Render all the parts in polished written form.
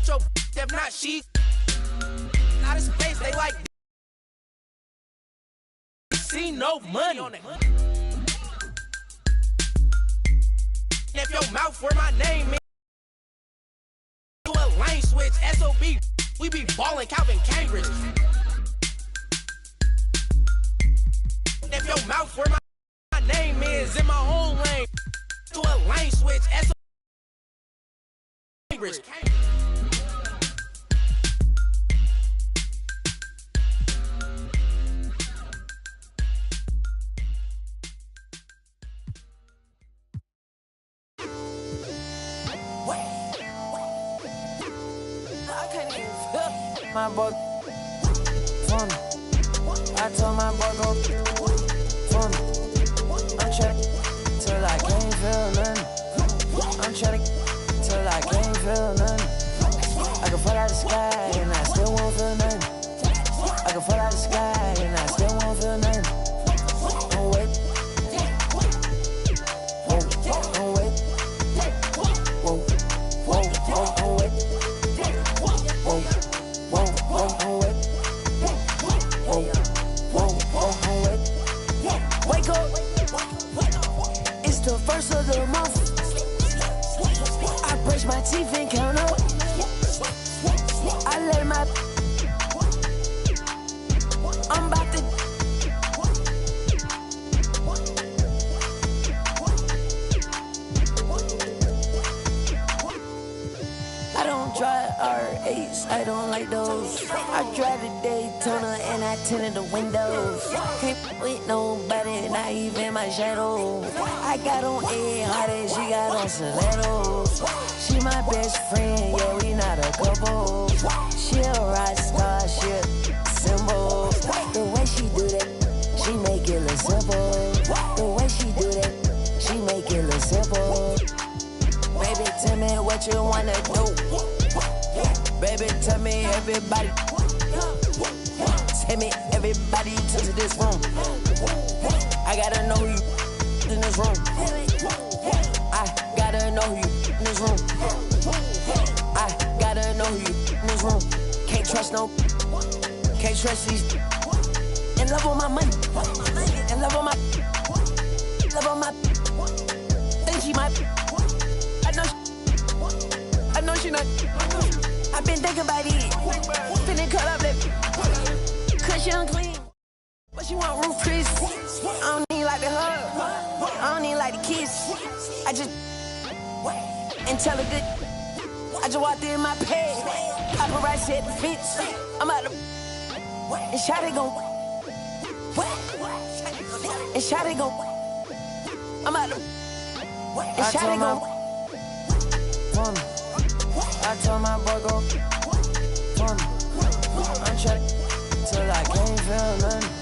your if not she. Out of space, they like see no money on it. If your mouth where my name is, do a lane switch, SOB, we be ballin' Calvin Cambridge. If your mouth where my name is, in my own lane, do a lane switch, SOB, Cambridge. My boy, fun. I told my boy go fun. I'm trying till I can't feel nothing. I'm trying till I can't feel nothing. I can fall out the sky and I still won't feel nothing. I can fall out the sky and I still won't feel nothing. Don't wait. Whoa, don't wait. Whoa, whoa, whoa, don't wait. Whoa. Whoa, whoa, wait. Whoa, whoa, wait. Wake up. It's the first of the month. I brush my teeth and count up. I let my I'm about to I don't drive R8s, I don't like those. I drive the Daytona and I tinted the windows. Can't with nobody, not even my shadow. I got on A hard as she got on stilettos. She my best friend, yeah, we not a couple. She a rock star, she a symbol. The way she do that, she make it look simple. The way she do that, she make it look simple. Baby, tell me what you wanna do. Baby, tell me everybody. Tell me everybody to this room. I gotta know you in this room. I gotta know you in this room. I gotta know you in this room. Can't trust no. Can't trust these. In love with my money. In love with my. Love with my. Think she might. I know she not. I've been thinking about it. Finna cut up that. Cause she unclean. But she want roof Chris. I don't need like the hug. I don't need like the kiss. I just and tell her good. I just walked in my pad. Paparazzi at the fence. I'm out of and Shotty gon' and Shotty gon' I'm out of and Shotty gon' I told my boy go fun. I'm trying till I can't feel nothing.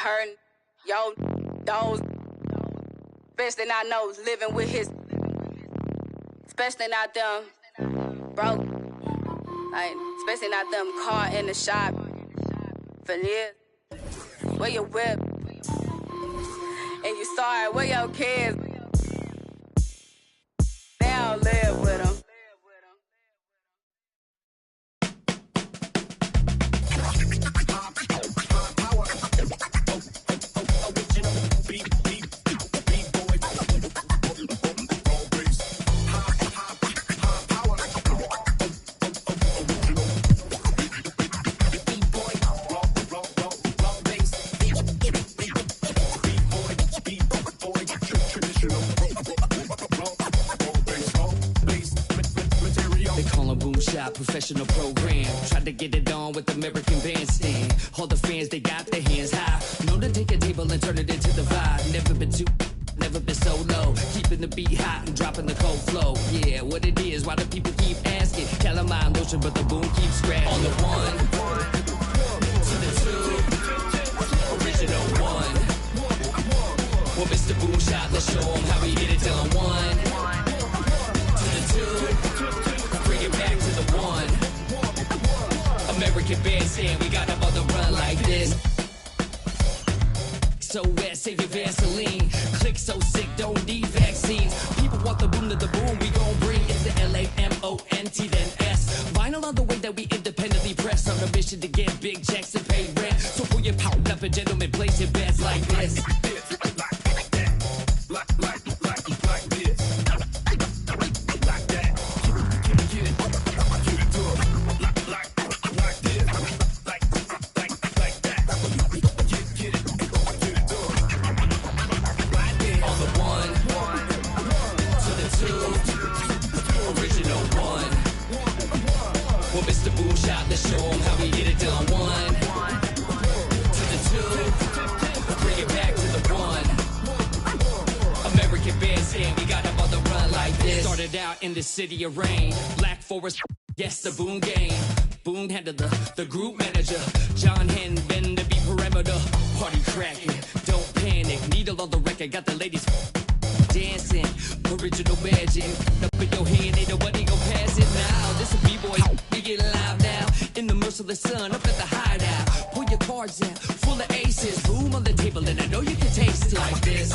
her, yo, those. Especially not knows living with his. Especially not them broke. Like, especially not them caught in the shop. For years. Where your whip. And you sorry, where your kids. They don't live with them. Professional program, tried to get it on with American Bandstand. All the fans, they got their hands high. Known to take a table and turn it into the vibe. Never been too, never been so low. Keeping the beat hot and dropping the cold flow. Yeah, what it is, why do people keep asking? Calamine lotion, but the boom keeps scratching. On the one, to the two, original one. Well, Mr. Boom Shot, let's show him how we get it done. One, to the two, bring it back to the one. American Bandstand, we got them on the run like this. So wet, save your Vaseline. Click so sick, don't need vaccines. People want the boom to the boom, we gon' bring. It's the LAMONT, then S. Vinyl on the way that we independently press. On a mission to get big checks and pay rent. So pull your power up and gentlemen, place your bets like this. Let's show them how we get it done. One to the two, bring it back to the one. American Bandstand, we got them on the run like this. Started out in the city of rain, Black Forest, yes, the Boom game. Boom handled the group manager. John Hen, been to be perimeter. Party cracking, don't panic. Needle on the record, got the ladies dancing. Original magic, up in your hand, ain't nobody gon' pass it now. This a B-boy, we get live now. In the merciless sun, up at the hideout. Pull your cards out, full of aces. Boom on the table, and I know you can taste it like this.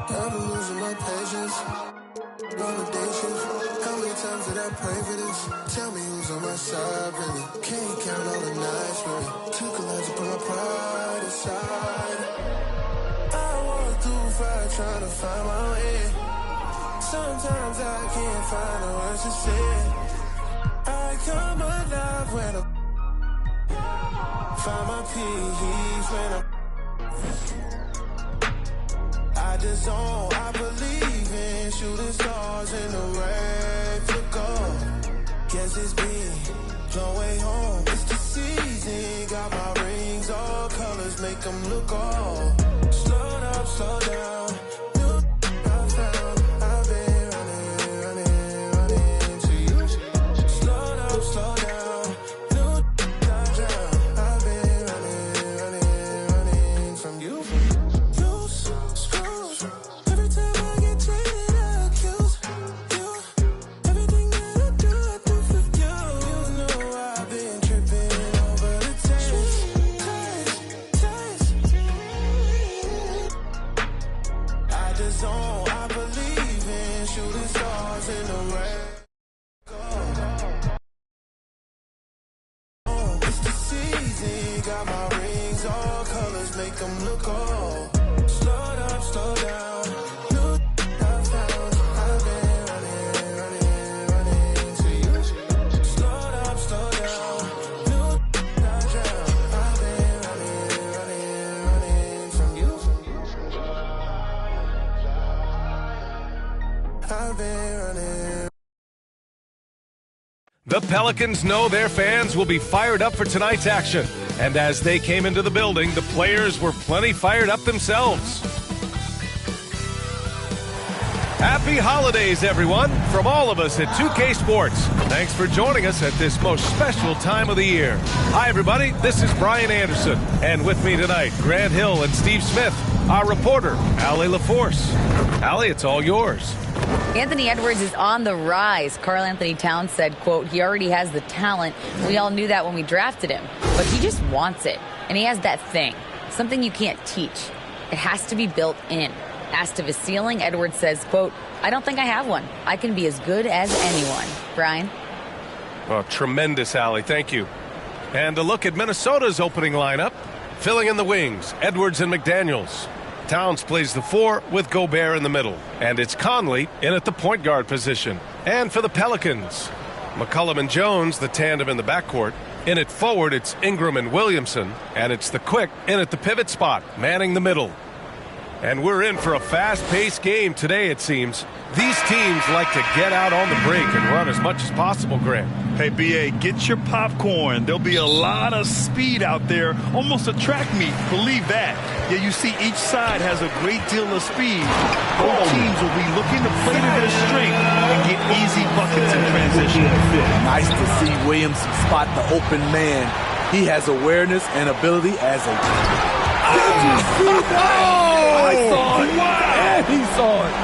I've been losing my patience, validations. How many times did I pray for this? Tell me who's on my side, really. Can't count all the nights, really. Took a lot to put my pride aside. I walk through fire trying to find my way. Sometimes I can't find the words to say. I come alive when I find my peace when I just don't, I believe in shooting stars in the way to go. Guess it's been long way home. It's the season, got my rings, all colors make them look all. Slow up, slow down. New I found, I've been running to you. Slow up, slow down. New I drown. I've been running from you. like the zone. I believe in shooting stars in the rain. It's the season, got my rings, all colors make them look old. Slow up, slow down. New I found, I've been running to you. Slow up, slow down. New I drown. I've been running from you. I've been running. The Pelicans know their fans will be fired up for tonight's action. And as they came into the building, the players were plenty fired up themselves. Happy holidays, everyone, from all of us at 2K Sports. Thanks for joining us at this most special time of the year. Hi, everybody. This is Brian Anderson. And with me tonight, Grant Hill and Steve Smith, our reporter, Allie LaForce. Allie, it's all yours. Anthony Edwards is on the rise. Karl Anthony Towns said, quote, he already has the talent. We all knew that when we drafted him, but he just wants it. And he has that thing, something you can't teach. It has to be built in. Asked of his ceiling, Edwards says, quote, I don't think I have one. I can be as good as anyone. Brian? Oh, tremendous, Allie. Thank you. And a look at Minnesota's opening lineup. Filling in the wings, Edwards and McDaniels. Towns plays the 4 with Gobert in the middle. And it's Conley in at the point guard position. And for the Pelicans, McCollum and Jones, the tandem in the backcourt. In at forward, it's Ingram and Williamson. And it's the Quick in at the pivot spot, manning the middle. And we're in for a fast-paced game today, it seems. These teams like to get out on the break and run as much as possible, Grant. Hey, B.A., get your popcorn. There'll be a lot of speed out there, almost a track meet. Believe that. Yeah, you see each side has a great deal of speed. Both teams will be looking to play to their strength and get easy buckets in transition. Nice to see Williamson spot the open man. He has awareness and ability as a... I saw it. Wow. And he saw it.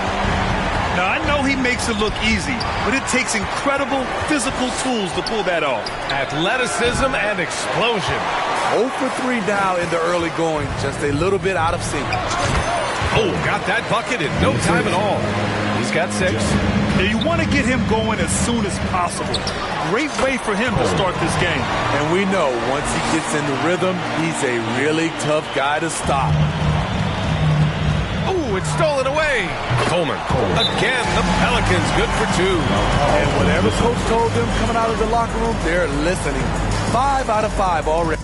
Now, I know he makes it look easy, but it takes incredible physical tools to pull that off. Athleticism and explosion. 0 for 3 now in the early going, just a little bit out of sync. Oh, got that bucket in no time at all. He's got 6. Now, you want to get him going as soon as possible. Great way for him to start this game. And we know once he gets in the rhythm, he's a really tough guy to stop. Oh, it's stolen away. Coleman. Again, the Pelicans good for 2. And whatever coach told them coming out of the locker room, they're listening. 5 out of 5 already.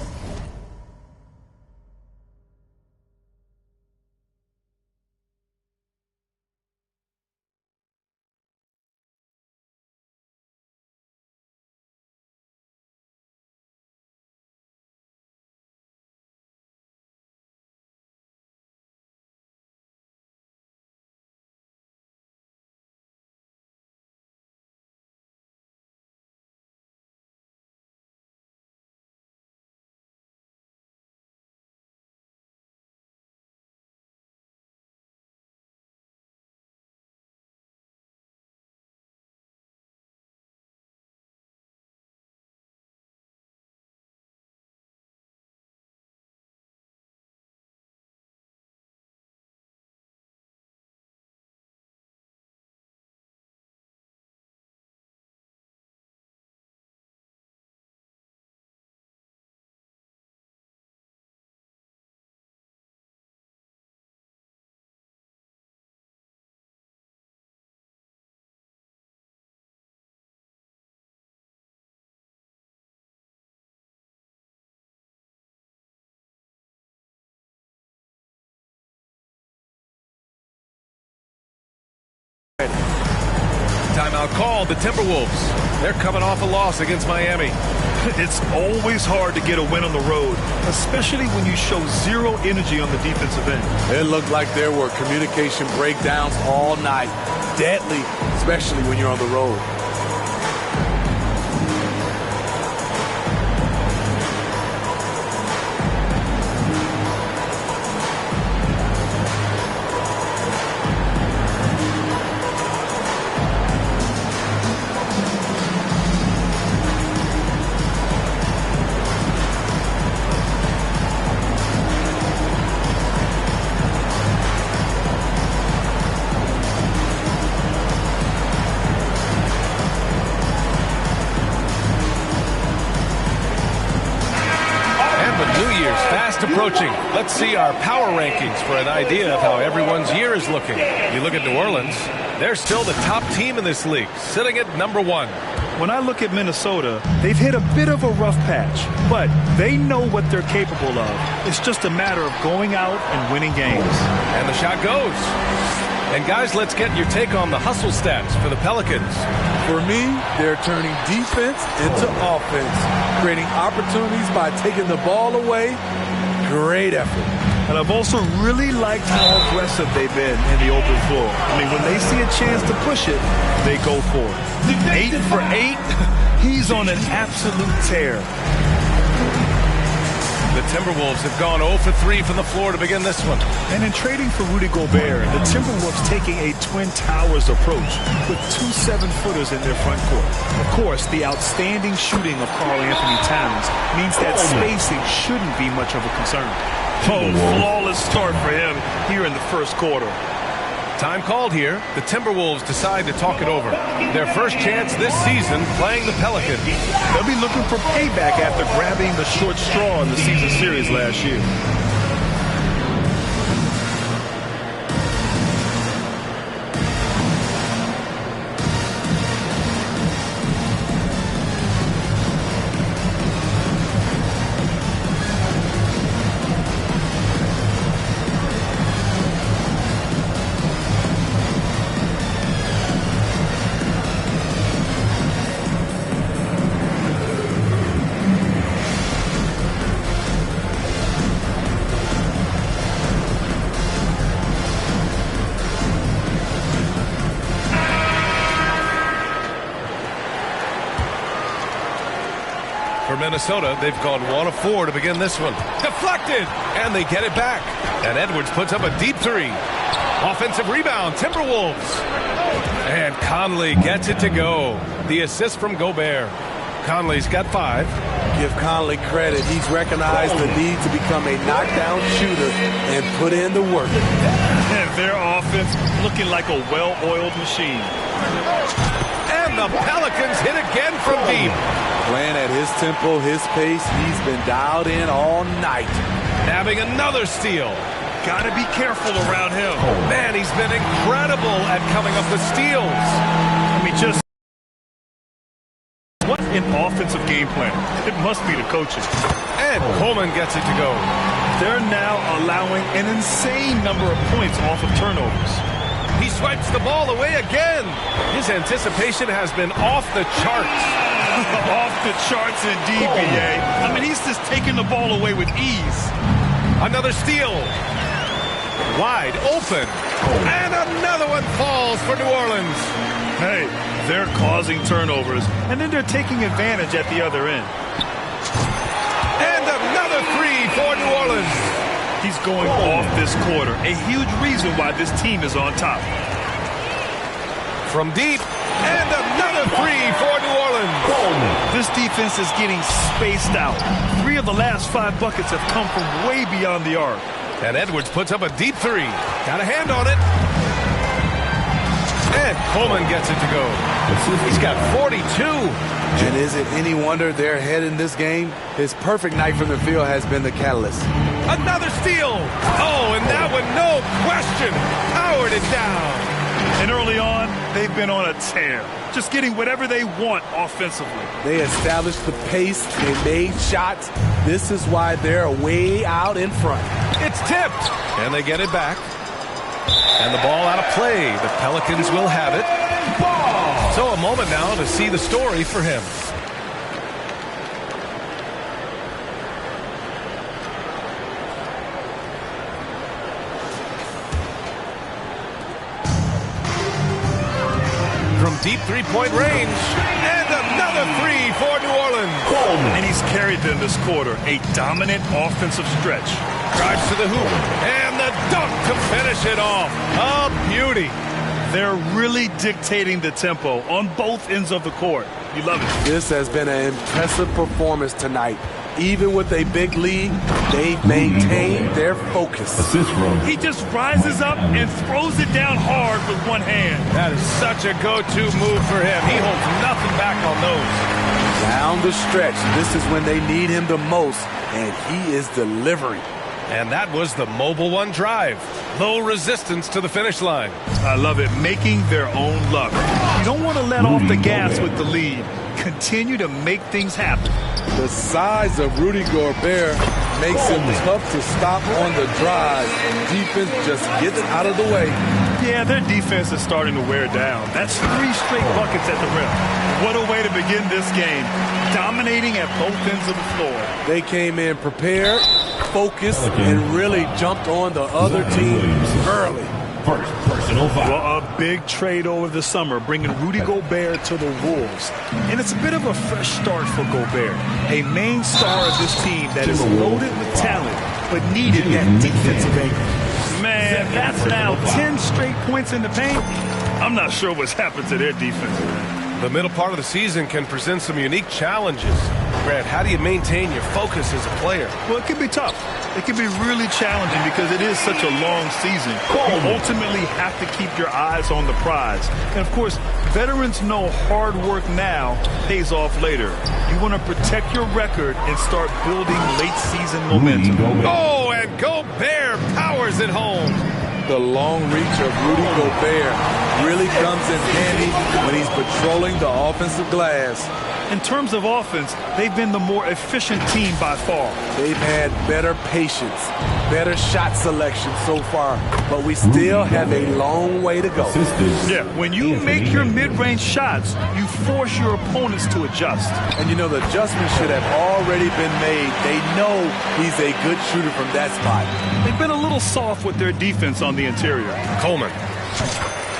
Timeout called. The Timberwolves. They're coming off a loss against Miami. It's always hard to get a win on the road, especially when you show zero energy on the defensive end. It looked like there were communication breakdowns all night. Deadly, especially when you're on the road. coaching. Let's see our power rankings for an idea of how everyone's year is looking. You look at New Orleans, they're still the top team in this league, sitting at number 1. When I look at Minnesota, they've hit a bit of a rough patch, but they know what they're capable of. It's just a matter of going out and winning games. And the shot goes. And guys, let's get your take on the hustle stats for the Pelicans. For me, they're turning defense into offense, creating opportunities by taking the ball away. Great effort. And I've also really liked how aggressive they've been in the open floor. I mean, when they see a chance to push it, they go for it. 8 for 8. He's on an absolute tear. The Timberwolves have gone 0 for 3 from the floor to begin this one. And in trading for Rudy Gobert, the Timberwolves taking a Twin Towers approach with 2 7-footers in their front court. Of course, the outstanding shooting of Karl Anthony Towns means that spacing shouldn't be much of a concern. Oh, flawless start for him here in the first quarter. Time called here. The Timberwolves decide to talk it over. Their first chance this season playing the Pelicans. They'll be looking for payback after grabbing the short straw in the season series last year. For Minnesota, they've gone 1 of 4 to begin this one. Deflected, and they get it back. And Edwards puts up a deep 3. Offensive rebound, Timberwolves. And Conley gets it to go. The assist from Gobert. Conley's got 5. Give Conley credit. He's recognized the need to become a knockdown shooter and put in the work. And their offense looking like a well-oiled machine. And the Pelicans hit again from deep. Playing at his tempo, his pace, he's been dialed in all night. Nabbing another steal. Gotta be careful around him. Man, he's been incredible at coming up with steals. I mean, just what an offensive game plan. It must be the coaching. And Coleman gets it to go. They're now allowing an insane number of points off of turnovers. He swipes the ball away again. His anticipation has been off the charts. Off the charts indeed, B.A. I mean, he's just taking the ball away with ease. Another steal. Wide open. And another one falls for New Orleans. Hey, they're causing turnovers, and then they're taking advantage at the other end. And another 3 for New Orleans. He's going off this quarter. A huge reason why this team is on top. From deep. And another 3 for New Orleans. This defense is getting spaced out. 3 of the last 5 buckets have come from way beyond the arc. And Edwards puts up a deep 3. Got a hand on it. And Coleman gets it to go. He's got 42. And is it any wonder they're ahead in this game? His perfect night from the field has been the catalyst. Another steal. Oh, and that one, no question, powered it down. And early on, they've been on a tear, just getting whatever they want offensively. They established the pace. They made shots. This is why they're way out in front. It's tipped, and they get it back. And the ball out of play. The Pelicans will have it. So a moment now to see the story for him. From deep three-point range. And another 3 for New Orleans. And he's carried them this quarter. A dominant offensive stretch. Drives to the hoop. And the dunk to finish it off. A beauty. They're really dictating the tempo on both ends of the court. You love it. This has been an impressive performance tonight. Even with a big lead, they've maintained their focus. He just rises up and throws it down hard with one hand. That is such a go-to move for him. He holds nothing back on those. Down the stretch, this is when they need him the most, and he is delivering. And that was the Mobile One drive. Low resistance to the finish line. I love it. Making their own luck. You don't want to let off the gas with the lead. Continue to make things happen. The size of Rudy Gobert makes him tough to stop on the drive. Defense just gets out of the way. Yeah, their defense is starting to wear down. That's 3 straight buckets at the rim. What a way to begin this game. Dominating at both ends of the floor. They came in prepared, focused, and really jumped on the other team early. First personal foul. Well, a big trade over the summer, bringing Rudy Gobert to the Wolves. And it's a bit of a fresh start for Gobert, a main star of this team that is loaded with talent, but needed that defensive anchor. Man, that's now 10 straight points in the paint. I'm not sure what's happened to their defense. The middle part of the season can present some unique challenges. Brad, how do you maintain your focus as a player? Well, it can be tough. It can be really challenging because it is such a long season. You ultimately have to keep your eyes on the prize. And, of course, veterans know hard work now pays off later. You want to protect your record and start building late-season momentum. Oh, and Gobert powers it home. The long reach of Rudy Gobert really comes in handy when he's patrolling the offensive glass. In terms of offense, they've been the more efficient team by far. They've had better patience, better shot selection so far, but we still have a long way to go. Yeah, when you make your mid-range shots, you force your opponents to adjust. And you know, the adjustment should have already been made. They know he's a good shooter from that spot. They've been a little soft with their defense on the interior. Coleman.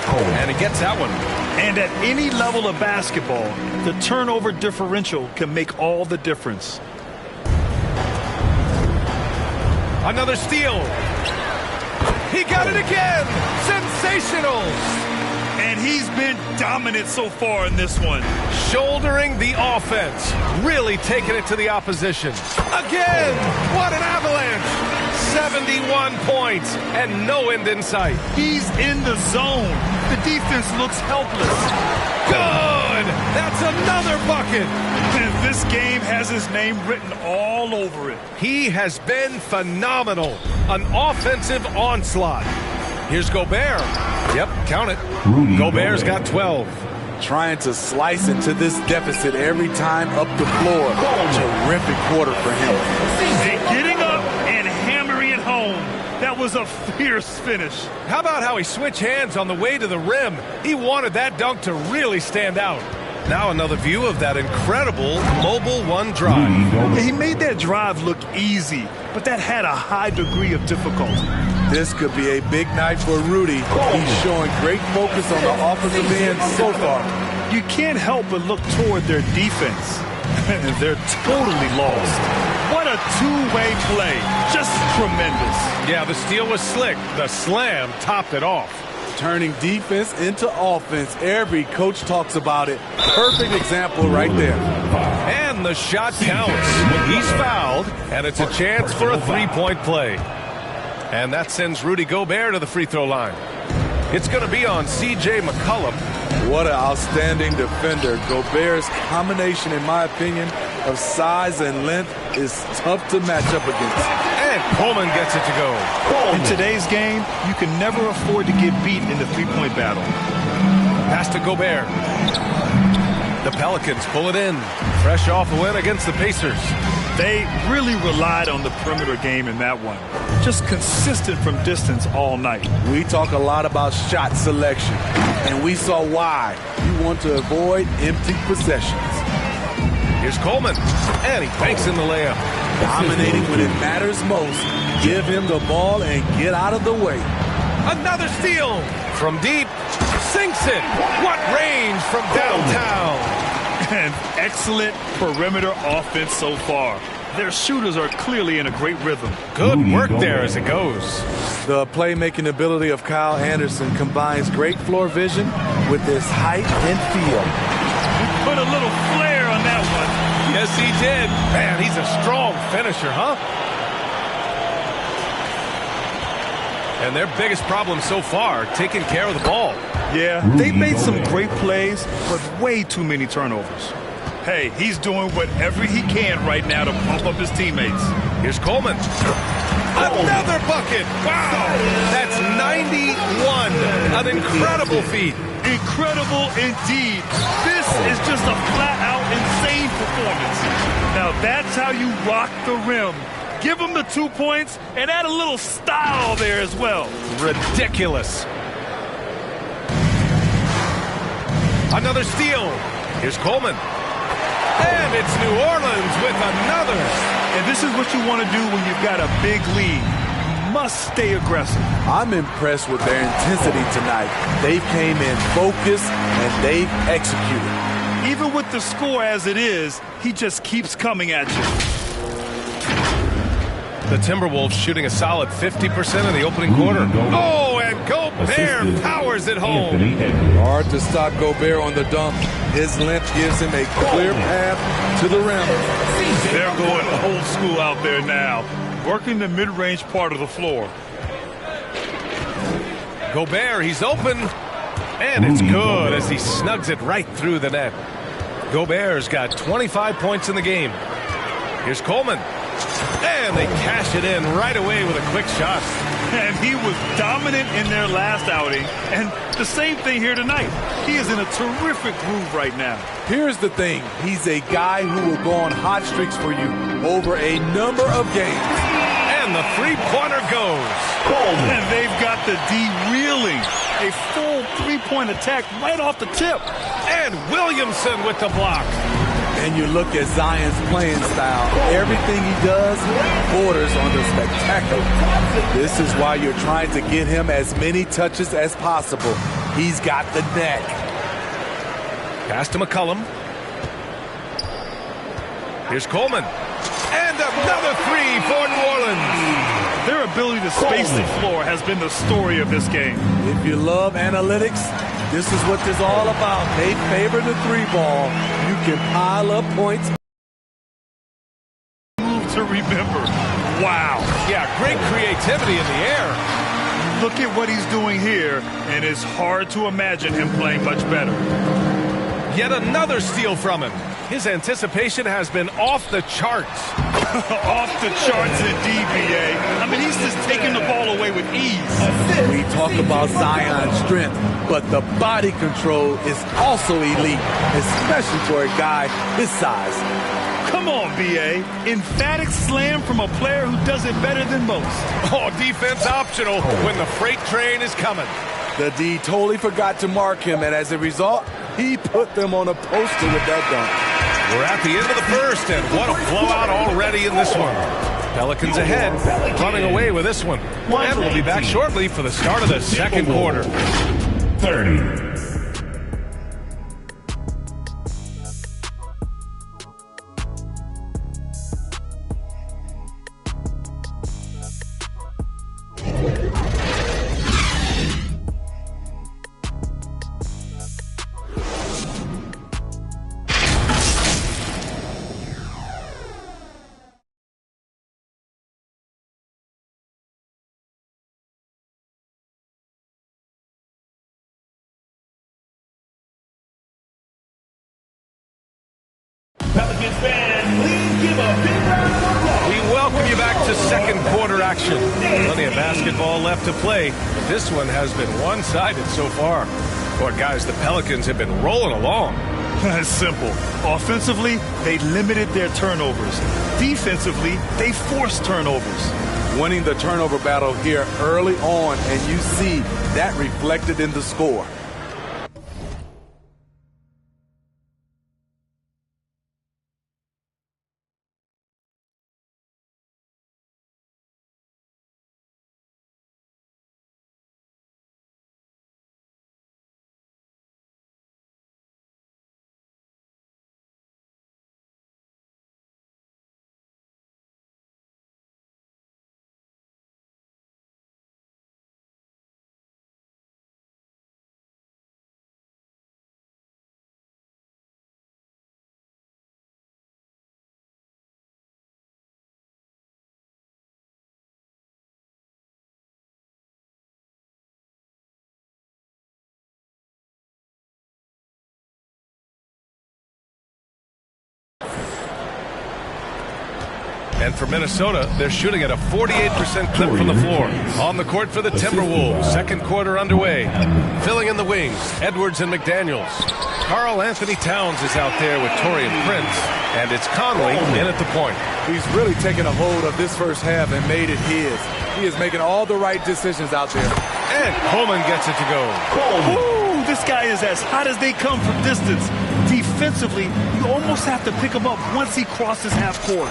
And he gets that one. And at any level of basketball, the turnover differential can make all the difference. Another steal. He got it again. Sensational. And he's been dominant so far in this one. Shouldering the offense. Really taking it to the opposition. Again. What an avalanche. 71 points and no end in sight. He's in the zone. The defense looks helpless. Good. That's another bucket. And this game has his name written all over it. He has been phenomenal. An offensive onslaught. Here's Gobert. Yep, count it. Gobert's got 12. Trying to slice into this deficit every time up the floor. Terrific quarter for him. And getting up and hammering it home. That was a fierce finish. How about how he switched hands on the way to the rim? He wanted that dunk to really stand out. Now another view of that incredible Mobile One drive. Yeah, he made that drive look easy, but that had a high degree of difficulty. This could be a big night for Rudy. He's showing great focus on the offensive end so far. You can't help but look toward their defense. They're totally lost. What a two-way play. Just tremendous. Yeah, the steal was slick. The slam topped it off. Turning defense into offense. Every coach talks about it. Perfect example right there. And the shot counts. He's fouled, and it's a chance for a three-point play. And that sends Rudy Gobert to the free throw line. It's going to be on C.J. McCollum. What an outstanding defender. Gobert's combination, in my opinion, of size and length is tough to match up against. And Coleman gets it to go. In today's game, you can never afford to get beat in the three-point battle. Pass to Gobert. The Pelicans pull it in. Fresh off a win against the Pacers. They really relied on the perimeter game in that one. Just consistent from distance all night. We talk a lot about shot selection, and we saw why. You want to avoid empty possessions. Here's Coleman, and he banks in the layup. Dominating when it matters most. Give him the ball and get out of the way. Another steal from deep. Sinks it. What range from downtown. An excellent perimeter offense so far. Their shooters are clearly in a great rhythm. Good work there as it goes. The playmaking ability of Kyle Anderson combines great floor vision with his height and feel. He put a little flair on that one. Yes, he did. Man, he's a strong finisher, huh? And their biggest problem so far, taking care of the ball. Yeah, they've made some great plays, but way too many turnovers. Hey, he's doing whatever he can right now to pump up his teammates. Here's Coleman. Another bucket. Wow. That's 91. An incredible feat. Incredible indeed. This is just a flat-out insane performance. Now that's how you rock the rim. Give him the 2 points and add a little style there as well. Ridiculous. Another steal. Here's Coleman. And it's New Orleans with another. And this is what you want to do when you've got a big lead. You must stay aggressive. I'm impressed with their intensity tonight. They came in focused and they've executed. Even with the score as it is, he just keeps coming at you. The Timberwolves shooting a solid 50% in the opening quarter. Oh, and Gobert powers it home. Hard to stop Gobert on the dunk. His length gives him a clear path to the rim. They're going old school out there now, working the mid-range part of the floor. Gobert, he's open. And it's good as he snugs it right through the net. Gobert's got 25 points in the game. Here's Coleman. And they cash it in right away with a quick shot. And he was dominant in their last outing. And the same thing here tonight. He is in a terrific groove right now. Here's the thing. He's a guy who will go on hot streaks for you over a number of games. And the three-pointer goes. And they've got the D reeling. A full three-point attack right off the tip. And Williamson with the block. And you look at Zion's playing style. Everything he does borders on the spectacular. This is why you're trying to get him as many touches as possible. He's got the neck. Pass to McCollum. Here's Coleman. And another three for New Orleans. Their ability to space the floor has been the story of this game. If you love analytics, this is what this is all about. They favor the three ball. You can pile up points. Move to remember. Wow. Yeah, great creativity in the air. Look at what he's doing here, and it's hard to imagine him playing much better. Yet another steal from him. His anticipation has been off the charts. Off the charts indeed, BA. I mean, he's just taking the ball away with ease. We talk about Zion's strength, but the body control is also elite, especially for a guy his size. Come on, BA. Emphatic slam from a player who does it better than most. Oh, defense optional when the freight train is coming. The D totally forgot to mark him, and as a result, he put them on a poster with that dunk. We're at the end of the first, and what a blowout already in this one. Pelicans ahead, running away with this one. And we'll be back shortly for the start of the second quarter. 30. Pelicans fans, please give a big round of applause. We welcome you back to second quarter action. Plenty of basketball left to play, but this one has been one-sided so far. Boy, guys, the Pelicans have been rolling along. It's simple. Offensively, they limited their turnovers. Defensively, they forced turnovers. Winning the turnover battle here early on, and you see that reflected in the score. And for Minnesota, they're shooting at a 48% clip from the floor. On the court for the Timberwolves. Second quarter underway. Filling in the wings, Edwards and McDaniels. Karl Anthony Towns is out there with Taurean Prince. And it's Conley in at the point. He's really taken a hold of this first half and made it his. He is making all the right decisions out there. And Coleman gets it to go. Ooh, this guy is as hot as they come from distance. Defensively, you almost have to pick him up once he crosses half court.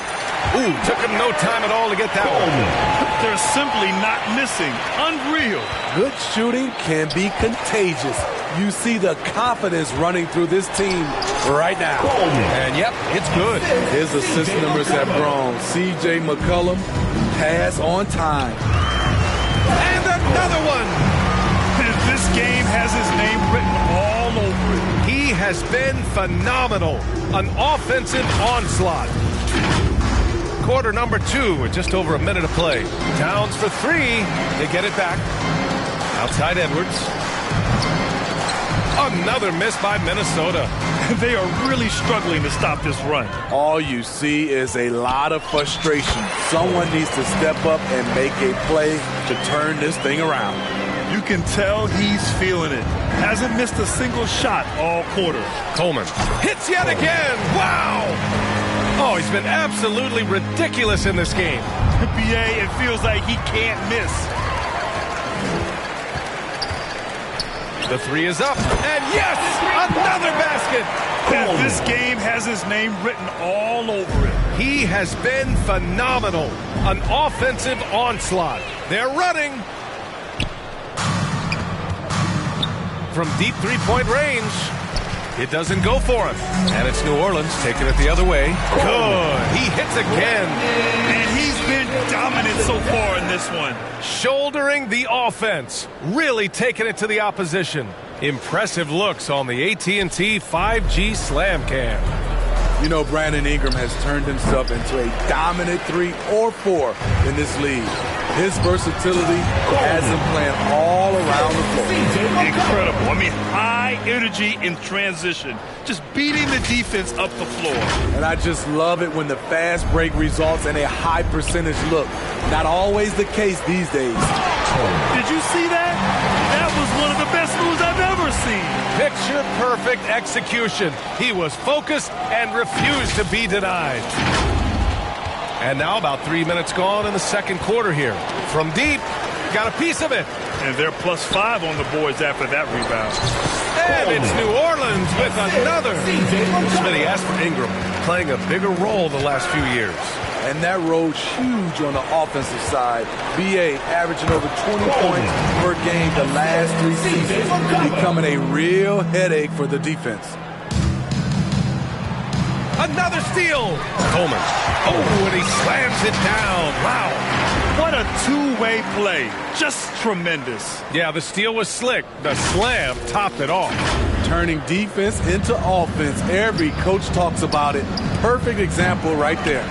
Ooh, took him no time at all to get that one. They're simply not missing. Unreal. Good shooting can be contagious. You see the confidence running through this team right now. And yep, it's good. His assist numbers have grown. C.J. McCollum, pass on time. And another one. This game has his name written all over it. He has been phenomenal. An offensive onslaught. Quarter number 2 with just over a minute to play. Towns for 3. They get it back. Outside Edwards. Another miss by Minnesota. They are really struggling to stop this run. All you see is a lot of frustration. Someone needs to step up and make a play to turn this thing around. You can tell he's feeling it. Hasn't missed a single shot all quarter. Coleman hits yet again. Wow! Oh, he's been absolutely ridiculous in this game. BA, it feels like he can't miss. The 3 is up. And yes! Another basket! And this game has his name written all over it. He has been phenomenal. An offensive onslaught. They're running. From deep three-point range. It doesn't go for him. And it's New Orleans taking it the other way. Good. He hits again. And he's been dominant so far in this one. Shouldering the offense. Really taking it to the opposition. Impressive looks on the AT&T 5G Slam Cam. You know, Brandon Ingram has turned himself into a dominant 3 or 4 in this league. His versatility has him playing all around the floor. Incredible. I mean, high energy in transition. Just beating the defense up the floor. And I just love it when the fast break results in a high percentage look. Not always the case these days. Did you see that? That was one of the best moves I've ever seen. Picture-perfect execution. He was focused and refused to be denied. And now about 3 minutes gone in the second quarter here. From deep, got a piece of it. And they're +5 on the boards after that rebound. And it's New Orleans with another. Smitty asked for Ingram, playing a bigger role the last few years. And that role's huge on the offensive side. BA averaging over 20 points per game the last 3 seasons, becoming a real headache for the defense. Another steal. Coleman. Oh, and he slams it down. Wow. What a two-way play. Just tremendous. Yeah, the steal was slick. The slam topped it off. Turning defense into offense. Every coach talks about it. Perfect example right there.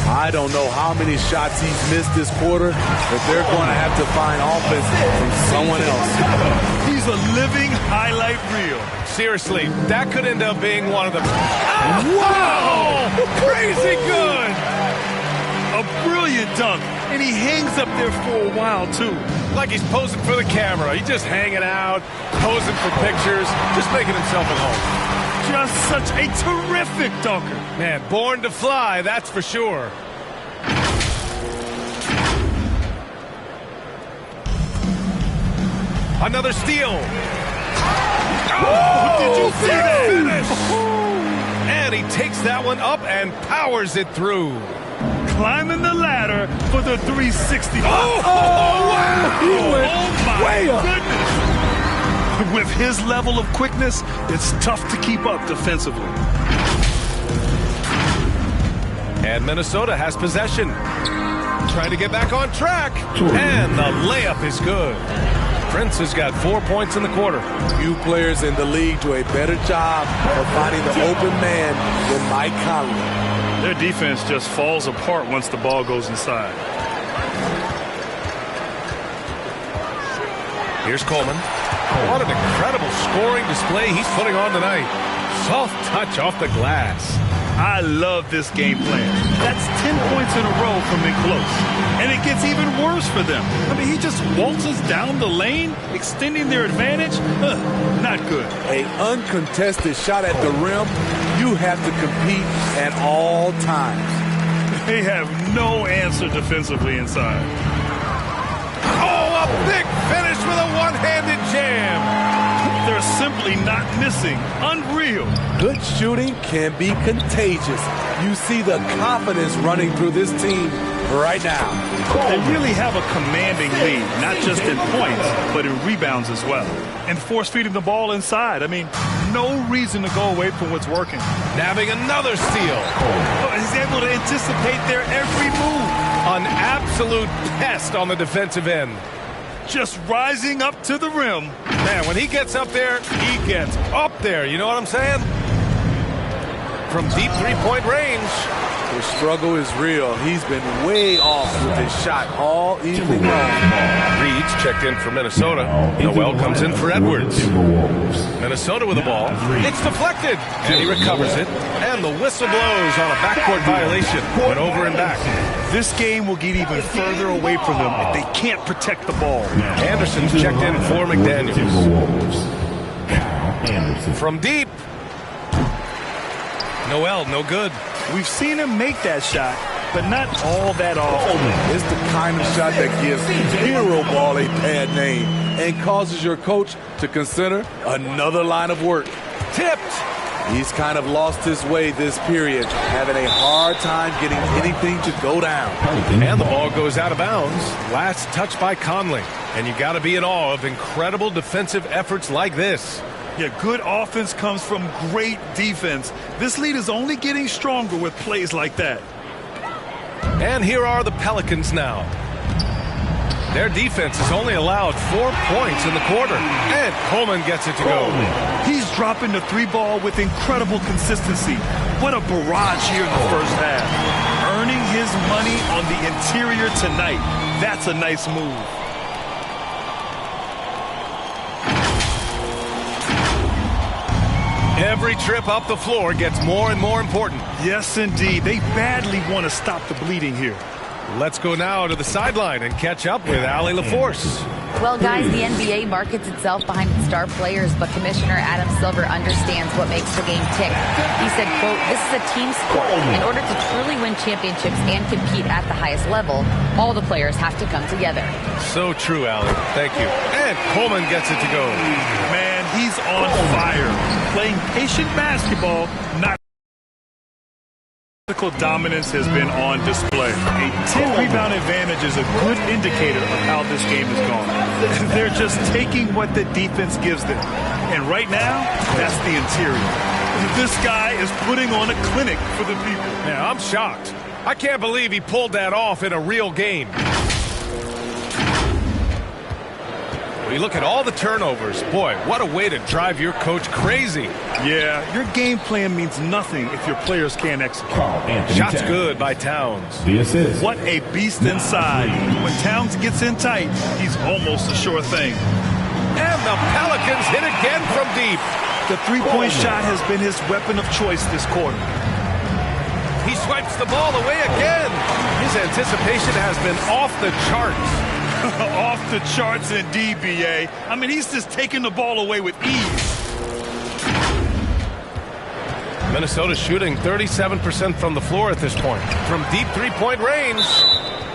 I don't know how many shots he's missed this quarter, but they're going to have to find offense from someone else. He's a living highlight reel. Seriously, that could end up being one of them. Wow! Crazy good! A brilliant dunk, and he hangs up there for a while, too. Like he's posing for the camera. He's just hanging out, posing for pictures, just making himself at home. Just such a terrific dunker. Man, born to fly, that's for sure. Another steal. Oh, did you see that? Finish. And he takes that one up and powers it through. Climbing the ladder for the 360. Oh, wow! He went way up. Goodness. With his level of quickness, it's tough to keep up defensively. And Minnesota has possession. Trying to get back on track. And the layup is good. Prince has got 4 points in the quarter. Few players in the league do a better job of finding the open man than Mike Conley. Their defense just falls apart once the ball goes inside. Here's Coleman. What an incredible scoring display he's putting on tonight. Soft touch off the glass. I love this game plan. That's 10 points in a row from in close. And it gets even worse for them. I mean, he just waltzes down the lane, extending their advantage. Not good. An uncontested shot at the rim, you have to compete at all times. They have no answer defensively inside. Oh, a big finish with a one-handed jam. They're simply not missing. Unreal. Good shooting can be contagious. You see the confidence running through this team right now. They really have a commanding lead, not just in points, but in rebounds as well. And force-feeding the ball inside. I mean, no reason to go away from what's working. Nabbing another steal. He's able to anticipate their every move. An absolute pest on the defensive end. Just rising up to the rim. Man, when he gets up there, he gets up there. You know what I'm saying? From deep three-point range. The struggle is real. He's been way off with his shot all evening long. Reed's checked in for Minnesota. Noel comes in for Edwards. Minnesota with the ball. It's deflected. And he recovers it. And the whistle blows on a backcourt violation. Went over and back. This game will get even further away from them if they can't protect the ball. Anderson's checked in for McDaniels. From deep. Noel, no good. We've seen him make that shot, but not all that often. It's the kind of shot that gives hero ball a bad name and causes your coach to consider another line of work. Tipped. He's kind of lost his way this period, having a hard time getting anything to go down. And the ball goes out of bounds. Last touch by Conley. And you got to be in awe of incredible defensive efforts like this. Yeah, good offense comes from great defense. This lead is only getting stronger with plays like that. And here are the Pelicans now. Their defense has only allowed 4 points in the quarter. And Coleman gets it to go. He's dropping the three ball with incredible consistency. What a barrage here in the first half. Earning his money on the interior tonight. That's a nice move. Every trip up the floor gets more and more important. Yes, indeed. They badly want to stop the bleeding here. Let's go now to the sideline and catch up with Allie LaForce. Well, guys, the NBA markets itself behind its star players, but Commissioner Adam Silver understands what makes the game tick. He said, quote, "This is a team sport. In order to truly win championships and compete at the highest level, all the players have to come together." So true, Allie. Thank you. And Coleman gets it to go. Man, he's on fire. Playing patient basketball, not physical dominance has been on display. A 10-rebound advantage is a good indicator of how this game has gone. They're just taking what the defense gives them. And right now, that's the interior. This guy is putting on a clinic for the people. Yeah, I'm shocked. I can't believe he pulled that off in a real game. We look at all the turnovers. Boy, what a way to drive your coach crazy. Yeah, your game plan means nothing if your players can't execute. Shots good by Towns. What a beast inside. When Towns gets in tight, he's almost a sure thing. And the Pelicans hit again from deep. The three-point shot has been his weapon of choice this quarter. He swipes the ball away again. His anticipation has been off the charts. Off the charts indeed, B.A. I mean, he's just taking the ball away with ease. Minnesota shooting 37% from the floor at this point. From deep three-point range.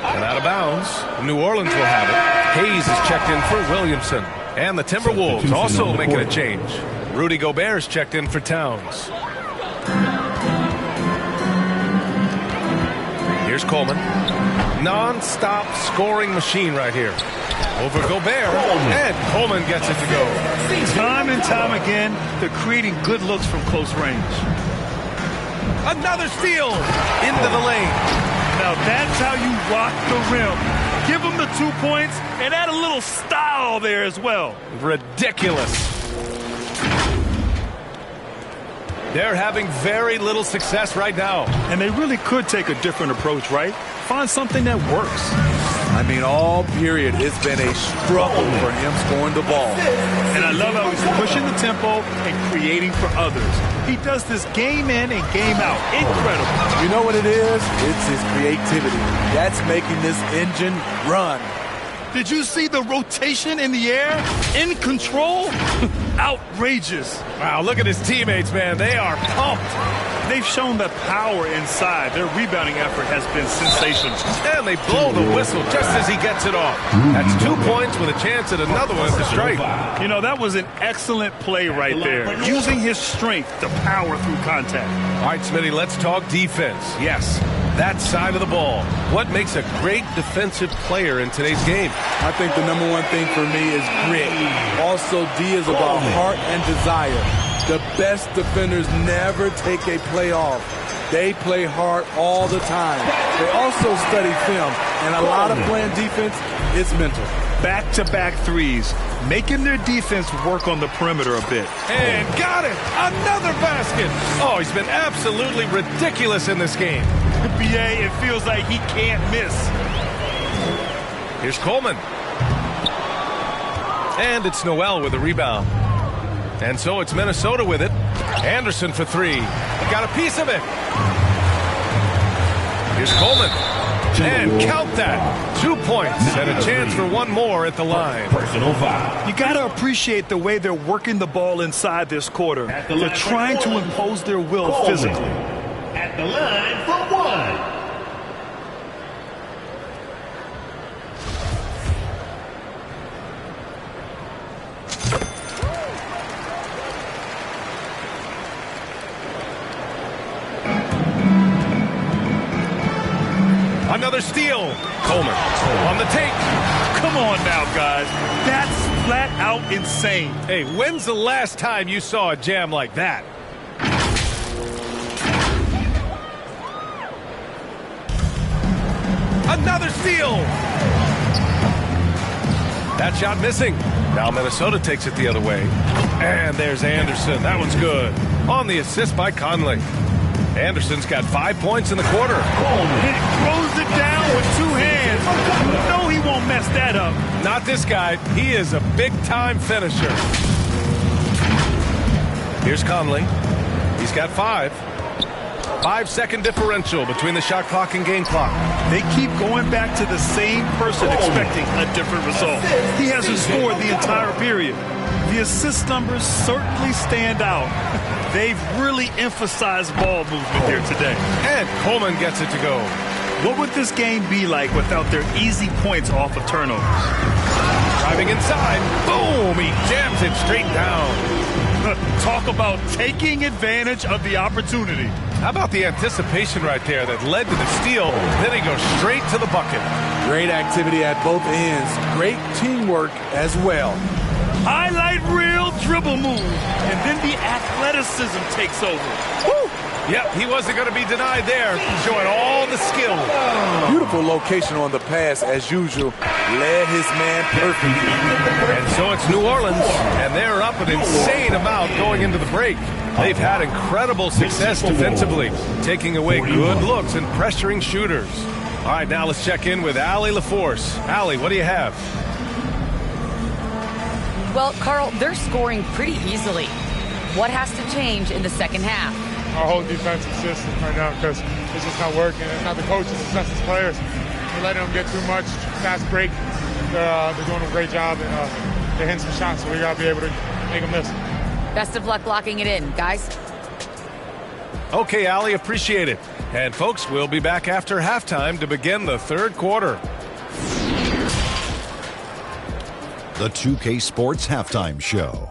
And out of bounds. New Orleans will have it. Hayes is checked in for Williamson. And the Timberwolves also making a change. Rudy Gobert is checked in for Towns. Here's Coleman. Non-stop scoring machine right here. Over Gobert, and Coleman gets it to go. Time and time again, they're creating good looks from close range. Another steal into the lane. Now that's how you rock the rim. Give them the 2 points and add a little style there as well. Ridiculous. They're having very little success right now. And they really could take a different approach, right? Find something that works. I mean, all period, it's been a struggle for him scoring the ball. And I love how he's pushing the tempo and creating for others. He does this game in and game out. Incredible. You know what it is? It's his creativity. That's making this engine run. Did you see the rotation in the air? In control? Outrageous. Wow, look at his teammates, man. They are pumped. They've shown the power inside. Their rebounding effort has been sensational. And they blow the whistle just as he gets it off. That's 2 points with a chance at another one at the stripe. You know, that was an excellent play right there. Using his strength to power through contact. All right, Smitty, let's talk defense. Yes, that side of the ball. What makes a great defensive player in today's game? I think the number one thing for me is grit. Also, D is about heart and desire. The best defenders never take a play off. They play hard all the time. They also study film, and a lot of playing defense is mental. Back-to-back threes, making their defense work on the perimeter a bit. And got it! Another basket! Oh, he's been absolutely ridiculous in this game. BA, it feels like he can't miss. Here's Coleman. And it's Noel with a rebound. And so it's Minnesota with it. Anderson for three. Got a piece of it. Here's Coleman. And count that. 2 points and a chance for one more at the line. Personal foul. You got to appreciate the way they're working the ball inside this quarter. They're trying to impose their will physically. At the line for one. Another steal. Coleman on the take. Come on now, guys. That's flat out insane. Hey, when's the last time you saw a jam like that? Another steal. That shot missing. Now Minnesota takes it the other way. And there's Anderson. That one's good. On the assist by Conley. Anderson's got 5 points in the quarter. He throws it down with two hands. No, he won't mess that up. Not this guy. He is a big-time finisher. Here's Conley. He's got 5. 5-second differential between the shot clock and game clock. They keep going back to the same person expecting a different result. He hasn't scored the entire period. The assist numbers certainly stand out. They've really emphasized ball movement here today. And Coleman gets it to go. What would this game be like without their easy points off of turnovers? Driving inside. Boom! He jams it straight down. Talk about taking advantage of the opportunity. How about the anticipation right there that led to the steal? Then he goes straight to the bucket. Great activity at both ends. Great teamwork as well. Highlight reel dribble move, and then the athleticism takes over. Woo! Yep, he wasn't going to be denied there, showing all the skill. Beautiful location on the pass, as usual. Led his man perfectly. And so it's New Orleans, and they're up an insane amount going into the break. They've had incredible success defensively, taking away good looks and pressuring shooters. All right, now let's check in with Allie LaForce. Allie, what do you have? Well, Carl, they're scoring pretty easily. What has to change in the second half? Our whole defensive system right now, because it's just not working. It's not the coaches, it's not the players. We're letting them get too much fast break. They're doing a great job, and they're hitting some shots, so we got to be able to make them miss. Best of luck locking it in, guys. Okay, Allie, appreciate it. And folks, we'll be back after halftime to begin the third quarter. The 2K Sports Halftime Show.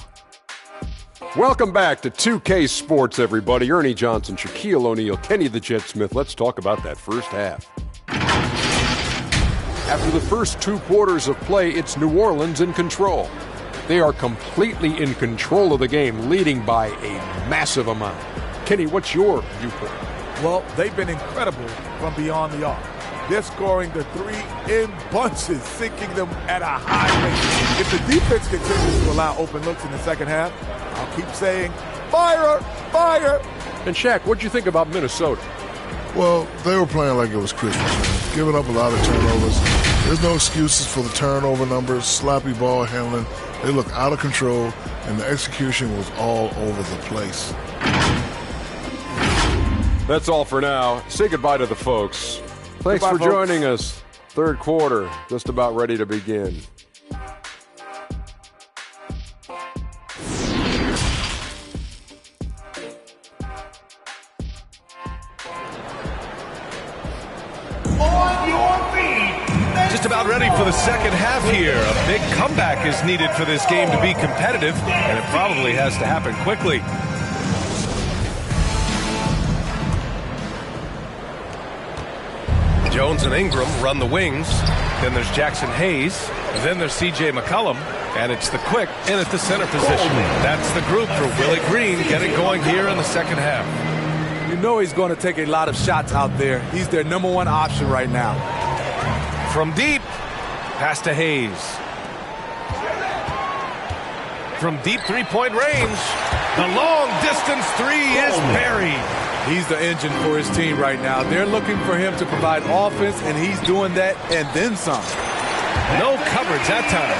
Welcome back to 2K Sports, everybody. Ernie Johnson, Shaquille O'Neal, Kenny the Jet Smith. Let's talk about that first half. After the first 2 quarters of play, it's New Orleans in control. They are completely in control of the game, leading by a massive amount. Kenny, what's your viewpoint? Well, they've been incredible from beyond the arc. They're scoring the three in bunches, sinking them at a high rate. If the defense continues to allow open looks in the second half, I'll keep saying, fire, fire. And Shaq, what'd you think about Minnesota? Well, they were playing like it was Christmas, man. Giving up a lot of turnovers. There's no excuses for the turnover numbers, sloppy ball handling. They look out of control, and the execution was all over the place. That's all for now. Say goodbye to the folks. Thanks Goodbye, for folks. joining us. Third quarter, just about ready to begin. On your feet. Just about ready for the second half here. A big comeback is needed for this game to be competitive, and it probably has to happen quickly. Jones and Ingram run the wings. Then there's Jackson Hayes. Then there's C.J. McCollum. And it's the quick in at the center position. That's the group for Willie Green getting going here in the second half. You know he's going to take a lot of shots out there. He's their number one option right now. From deep, pass to Hayes. From deep three-point range, the long-distance three is buried. He's the engine for his team right now. They're looking for him to provide offense, and he's doing that and then some. No coverage that time.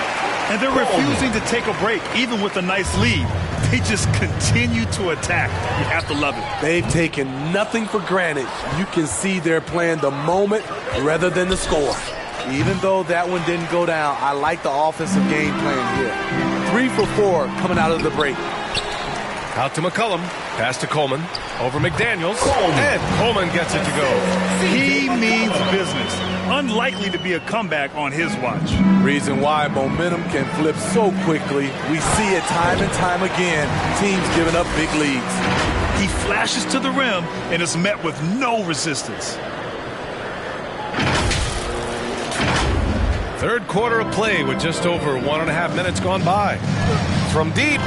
And they're refusing to take a break, even with a nice lead. They just continue to attack. You have to love it. They've taken nothing for granted. You can see they're playing the moment rather than the score. Even though that one didn't go down, I like the offensive game plan here. 3 for 4 coming out of the break. Out to McCollum. Pass to Coleman. Over McDaniels. And Coleman gets it to go. He means business. Unlikely to be a comeback on his watch. Reason why momentum can flip so quickly. We see it time and time again. Teams giving up big leads. He flashes to the rim and is met with no resistance. Third quarter of play with just over 1.5 minutes gone by. From deep,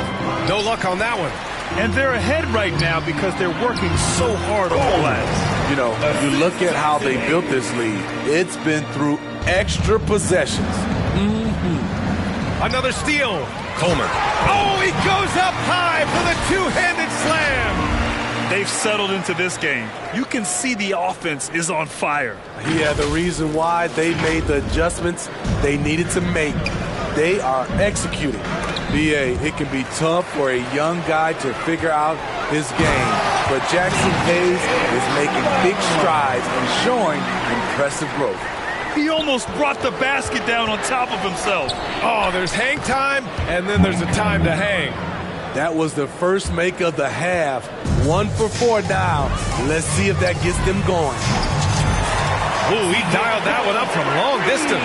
no luck on that one. And they're ahead right now because they're working so hard on the glass. You know, you look at how they built this lead. It's been through extra possessions. Another steal. Coleman. Oh, he goes up high for the two-handed slam. They've settled into this game. You can see the offense is on fire. Yeah, the reason why they made the adjustments they needed to make. They are executing. B.A., it can be tough for a young guy to figure out his game. But Jackson Hayes is making big strides and showing impressive growth. He almost brought the basket down on top of himself. Oh, there's hang time, and then there's a time to hang. That was the first make of the half. 1 for 4 now. Let's see if that gets them going. Ooh, he dialed that one up from long distance.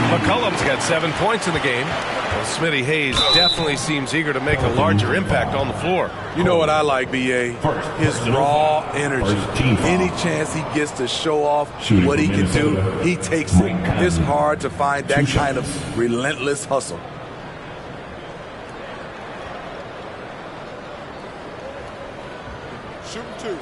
McCollum's got 7 points in the game. Well, Smitty Hayes definitely seems eager to make a larger impact on the floor. You know what I like, B.A.? His raw energy. Any chance he gets to show off what he can do, he takes it. It's hard to find that kind of relentless hustle. Shoot 2.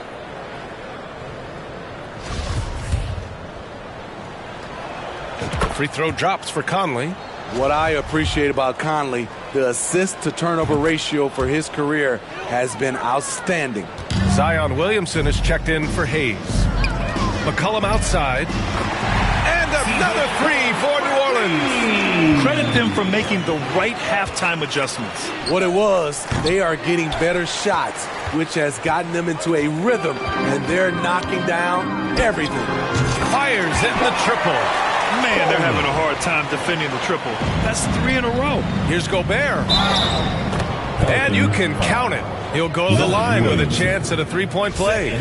Free throw drops for Conley. What I appreciate about Conley, the assist-to-turnover ratio for his career has been outstanding. Zion Williamson is checked in for Hayes. McCollum outside. And another three for New Orleans. Credit them for making the right halftime adjustments. What it was, they are getting better shots, which has gotten them into a rhythm, and they're knocking down everything. Fires in the triple. Man, they're having a hard time defending the triple. That's 3 in a row. Here's Gobert. And you can count it. He'll go to the line with a chance at a three-point play.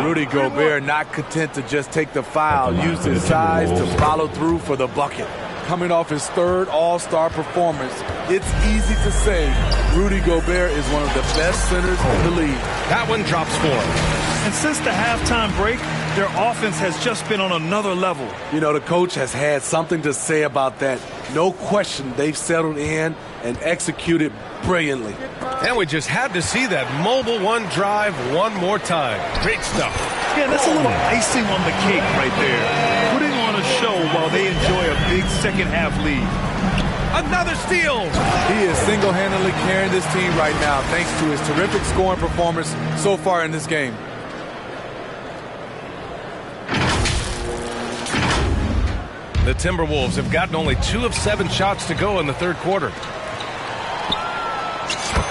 Rudy Gobert not content to just take the foul, used his size to follow through for the bucket. Coming off his third All-Star performance, it's easy to say Rudy Gobert is one of the best centers in the league. That one drops 4. And since the halftime break, their offense has just been on another level. You know, the coach has had something to say about that. No question, they've settled in and executed brilliantly. And we just had to see that mobile one drive one more time. Great stuff. Yeah, that's a little icing on the cake right there. Putting on a show while they enjoy a big second-half lead. Another steal. He is single-handedly carrying this team right now thanks to his terrific scoring performance so far in this game. The Timberwolves have gotten only 2 of 7 shots to go in the third quarter.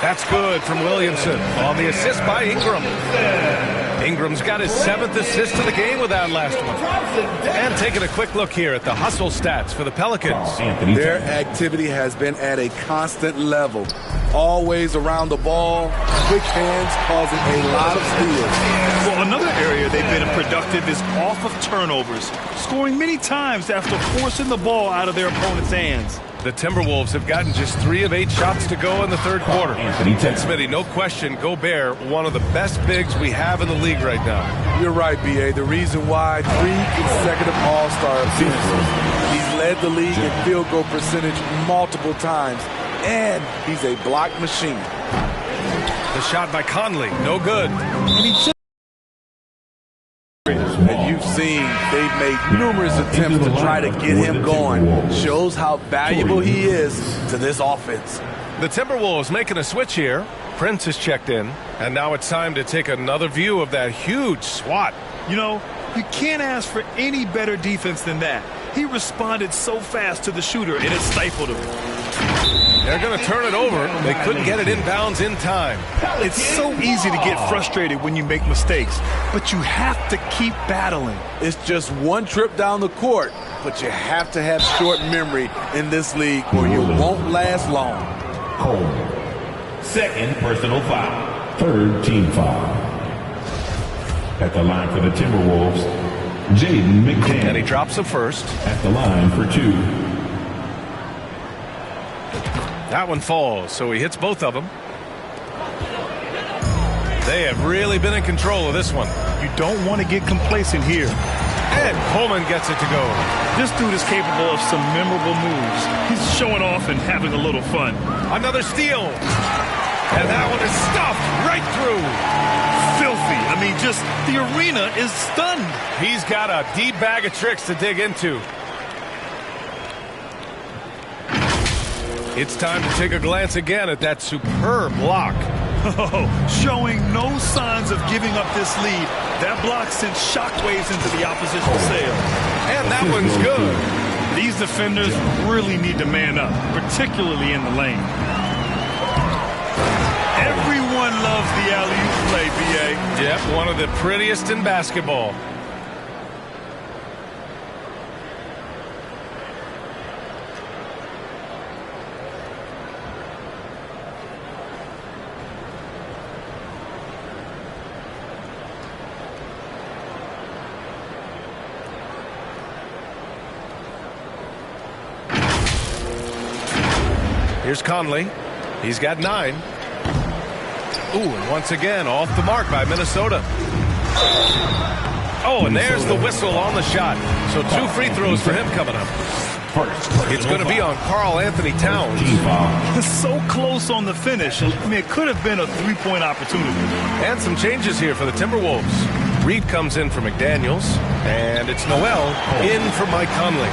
That's good from Williamson on the assist by Ingram. Ingram's got his 7th assist of the game with that last one. And taking a quick look here at the hustle stats for the Pelicans. Their activity has been at a constant level. Always around the ball, quick hands causing a lot of steals. Well, another area they've been productive is off of turnovers, scoring many times after forcing the ball out of their opponent's hands. The Timberwolves have gotten just 3 of 8 shots to go in the third quarter. And Smitty, no question, Gobert, one of the best bigs we have in the league right now. You're right, B.A. The reason why 3 consecutive All-Star appearances. He's led the league in field goal percentage multiple times, and he's a block machine. The shot by Conley, no good. And you've seen they've made numerous attempts to try to get him going. Shows how valuable he is to this offense. The Timberwolves making a switch here. Prince is checked in, and now it's time to take another view of that huge swat. You know, you can't ask for any better defense than that. He responded so fast to the shooter, and it stifled him. They're going to turn it over. They couldn't get it inbounds in time. It's so easy to get frustrated when you make mistakes, but you have to keep battling. It's just one trip down the court, but you have to have short memory in this league or you won't last long. Second personal foul. Third team foul. At the line for the Timberwolves, Jaden McDaniel. And he drops the first. At the line for 2. That one falls, so he hits both of them. They have really been in control of this one. You don't want to get complacent here. And Coleman gets it to go. This dude is capable of some memorable moves. He's showing off and having a little fun. Another steal. And that one is stuffed right through. Filthy. I mean, just the arena is stunned. He's got a deep bag of tricks to dig into. It's time to take a glance again at that superb block. Oh, showing no signs of giving up this lead. That block sent shockwaves into the opposition sail. And that one's good. These defenders really need to man up, particularly in the lane. Everyone loves the alley-oop play, B.A. Yep, one of the prettiest in basketball. Here's Conley. He's got 9. Ooh, and once again, off the mark by Minnesota. Oh, and there's the whistle on the shot. So 2 free throws for him coming up. It's going to be on Karl Anthony Towns. So close on the finish. I mean, it could have been a 3-point opportunity. And some changes here for the Timberwolves. Reed comes in for McDaniels, and it's Noel in for Mike Conley.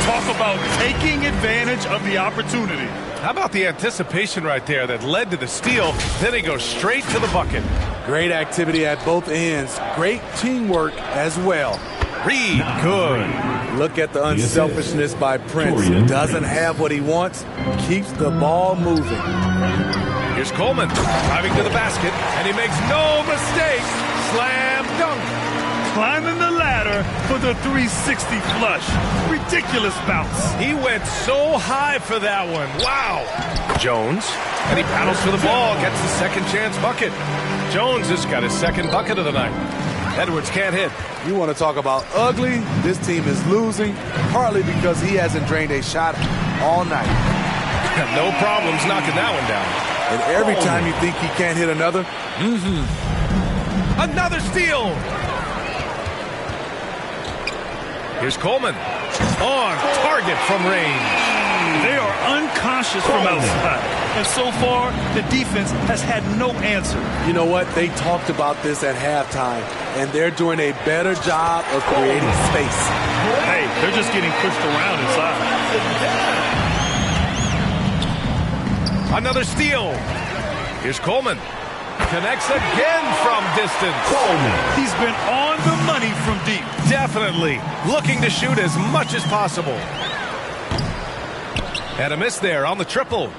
Talk about taking advantage of the opportunity. How about the anticipation right there that led to the steal? Then he goes straight to the bucket. Great activity at both ends. Great teamwork as well. Reed, good. Look at the unselfishness by Prince. Doesn't have what he wants, keeps the ball moving. Here's Coleman driving to the basket, and he makes no mistake. Slam dunk. Climbing the ladder for the 360 flush. Ridiculous bounce. He went so high for that one. Wow. Jones, and he battles for the ball, gets the second chance bucket. Jones has got his second bucket of the night. Edwards can't hit. You want to talk about ugly? This team is losing, partly because he hasn't drained a shot all night. No problems knocking that one down. And every time you think he can't hit another, Another steal. Here's Coleman. On target from range. They are unconscious from outside. And so far, the defense has had no answer. You know what? They talked about this at halftime, and they're doing a better job of creating space. Hey, they're just getting pushed around inside. Another steal. Here's Coleman. Connects again from distance. Coleman. He's been on the money from deep. Definitely. Looking to shoot as much as possible. And a miss there on the triple.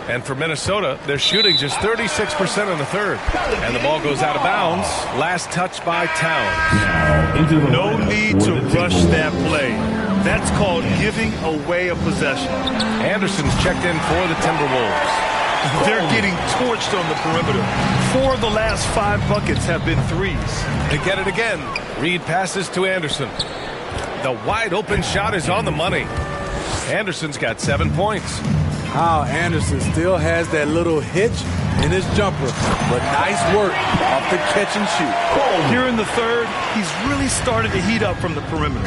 And for Minnesota, they're shooting just 36% in the third. And the ball goes out of bounds. Last touch by Towns. No need to rush that play. That's called giving away a possession. Anderson's checked in for the Timberwolves. They're getting torched on the perimeter. 4 of the last 5 buckets have been threes. They get it again. Reed passes to Anderson. The wide open shot is on the money. Anderson's got 7 points. Anderson still has that little hitch in his jumper, but nice work off the catch and shoot. Here in the third, he's really started to heat up from the perimeter.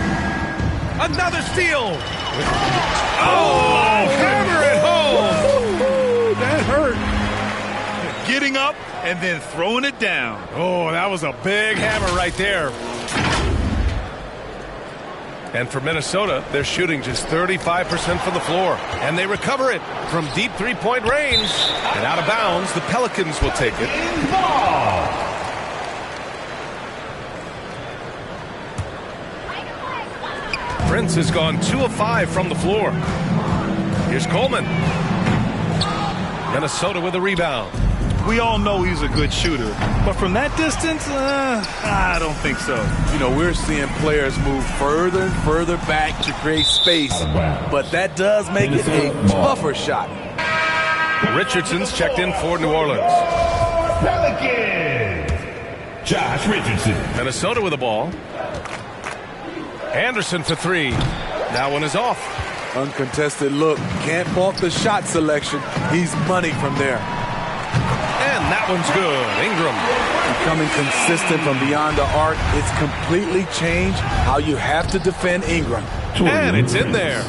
Another steal. Oh, hammer it home. That hurt. Getting up and then throwing it down. Oh, that was a big hammer right there. And for Minnesota, they're shooting just 35% from the floor. And they recover it from deep three-point range. And out of bounds, the Pelicans will take it. Prince has gone 2 of 5 from the floor. Here's Coleman. Minnesota with a rebound. We all know he's a good shooter, but from that distance, I don't think so. You know, we're seeing players move further and further back to create space, but that does make it a tougher shot. Richardson's checked in for New Orleans. Pelicans. Josh Richardson. Minnesota with the ball. Anderson for 3. That one is off. Uncontested look. Can't fault the shot selection. He's money from there. And that one's good. Ingram. Becoming consistent from beyond the arc. It's completely changed how you have to defend Ingram. And it's in there.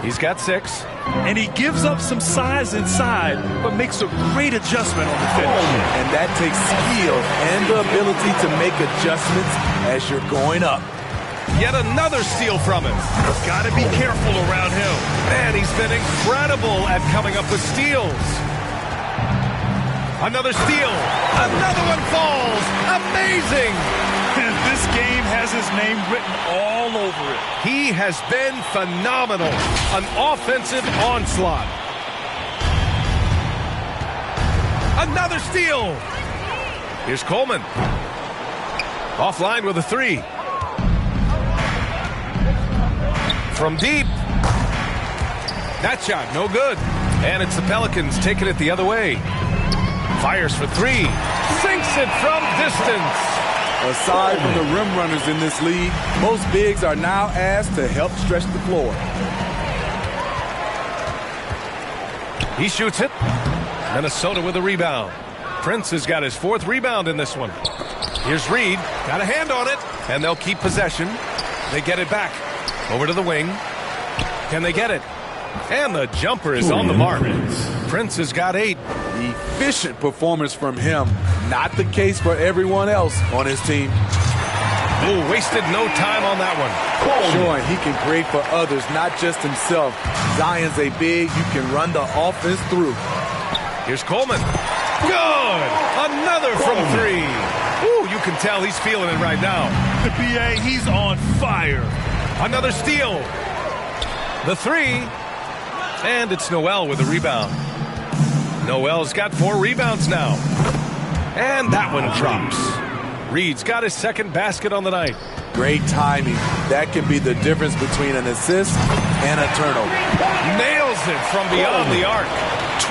He's got 6. And he gives up some size inside, but makes a great adjustment on the finish. And that takes skill and the ability to make adjustments as you're going up. Yet another steal from him. Got to be careful around him. Man, he's been incredible at coming up with steals. Another steal. Another one falls. Amazing. And this game has his name written all over it. He has been phenomenal. An offensive onslaught. Another steal. Here's Coleman. Offline with a 3. From deep. That shot, no good. And it's the Pelicans taking it the other way. Fires for 3. Sinks it from distance. Aside from the rim runners in this league, most bigs are now asked to help stretch the floor. He shoots it. Minnesota with a rebound. Prince has got his 4th rebound in this one. Here's Reed. Got a hand on it. And they'll keep possession. They get it back. Over to the wing. Can they get it? And the jumper is on the mark. Prince has got 8. Efficient performance from him. Not the case for everyone else on his team. Oh, wasted no time on that one. Showing he can create for others, not just himself. Zion's a big you can run the offense through. Here's Coleman. Good! Another from 3. Ooh, you can tell he's feeling it right now. The BA, he's on fire. Another steal. The 3. And it's Noel with a rebound. Noel's got 4 rebounds now. And that one drops. Reed's got his 2nd basket on the night. Great timing. That can be the difference between an assist and a turnover. Nails it from beyond the arc.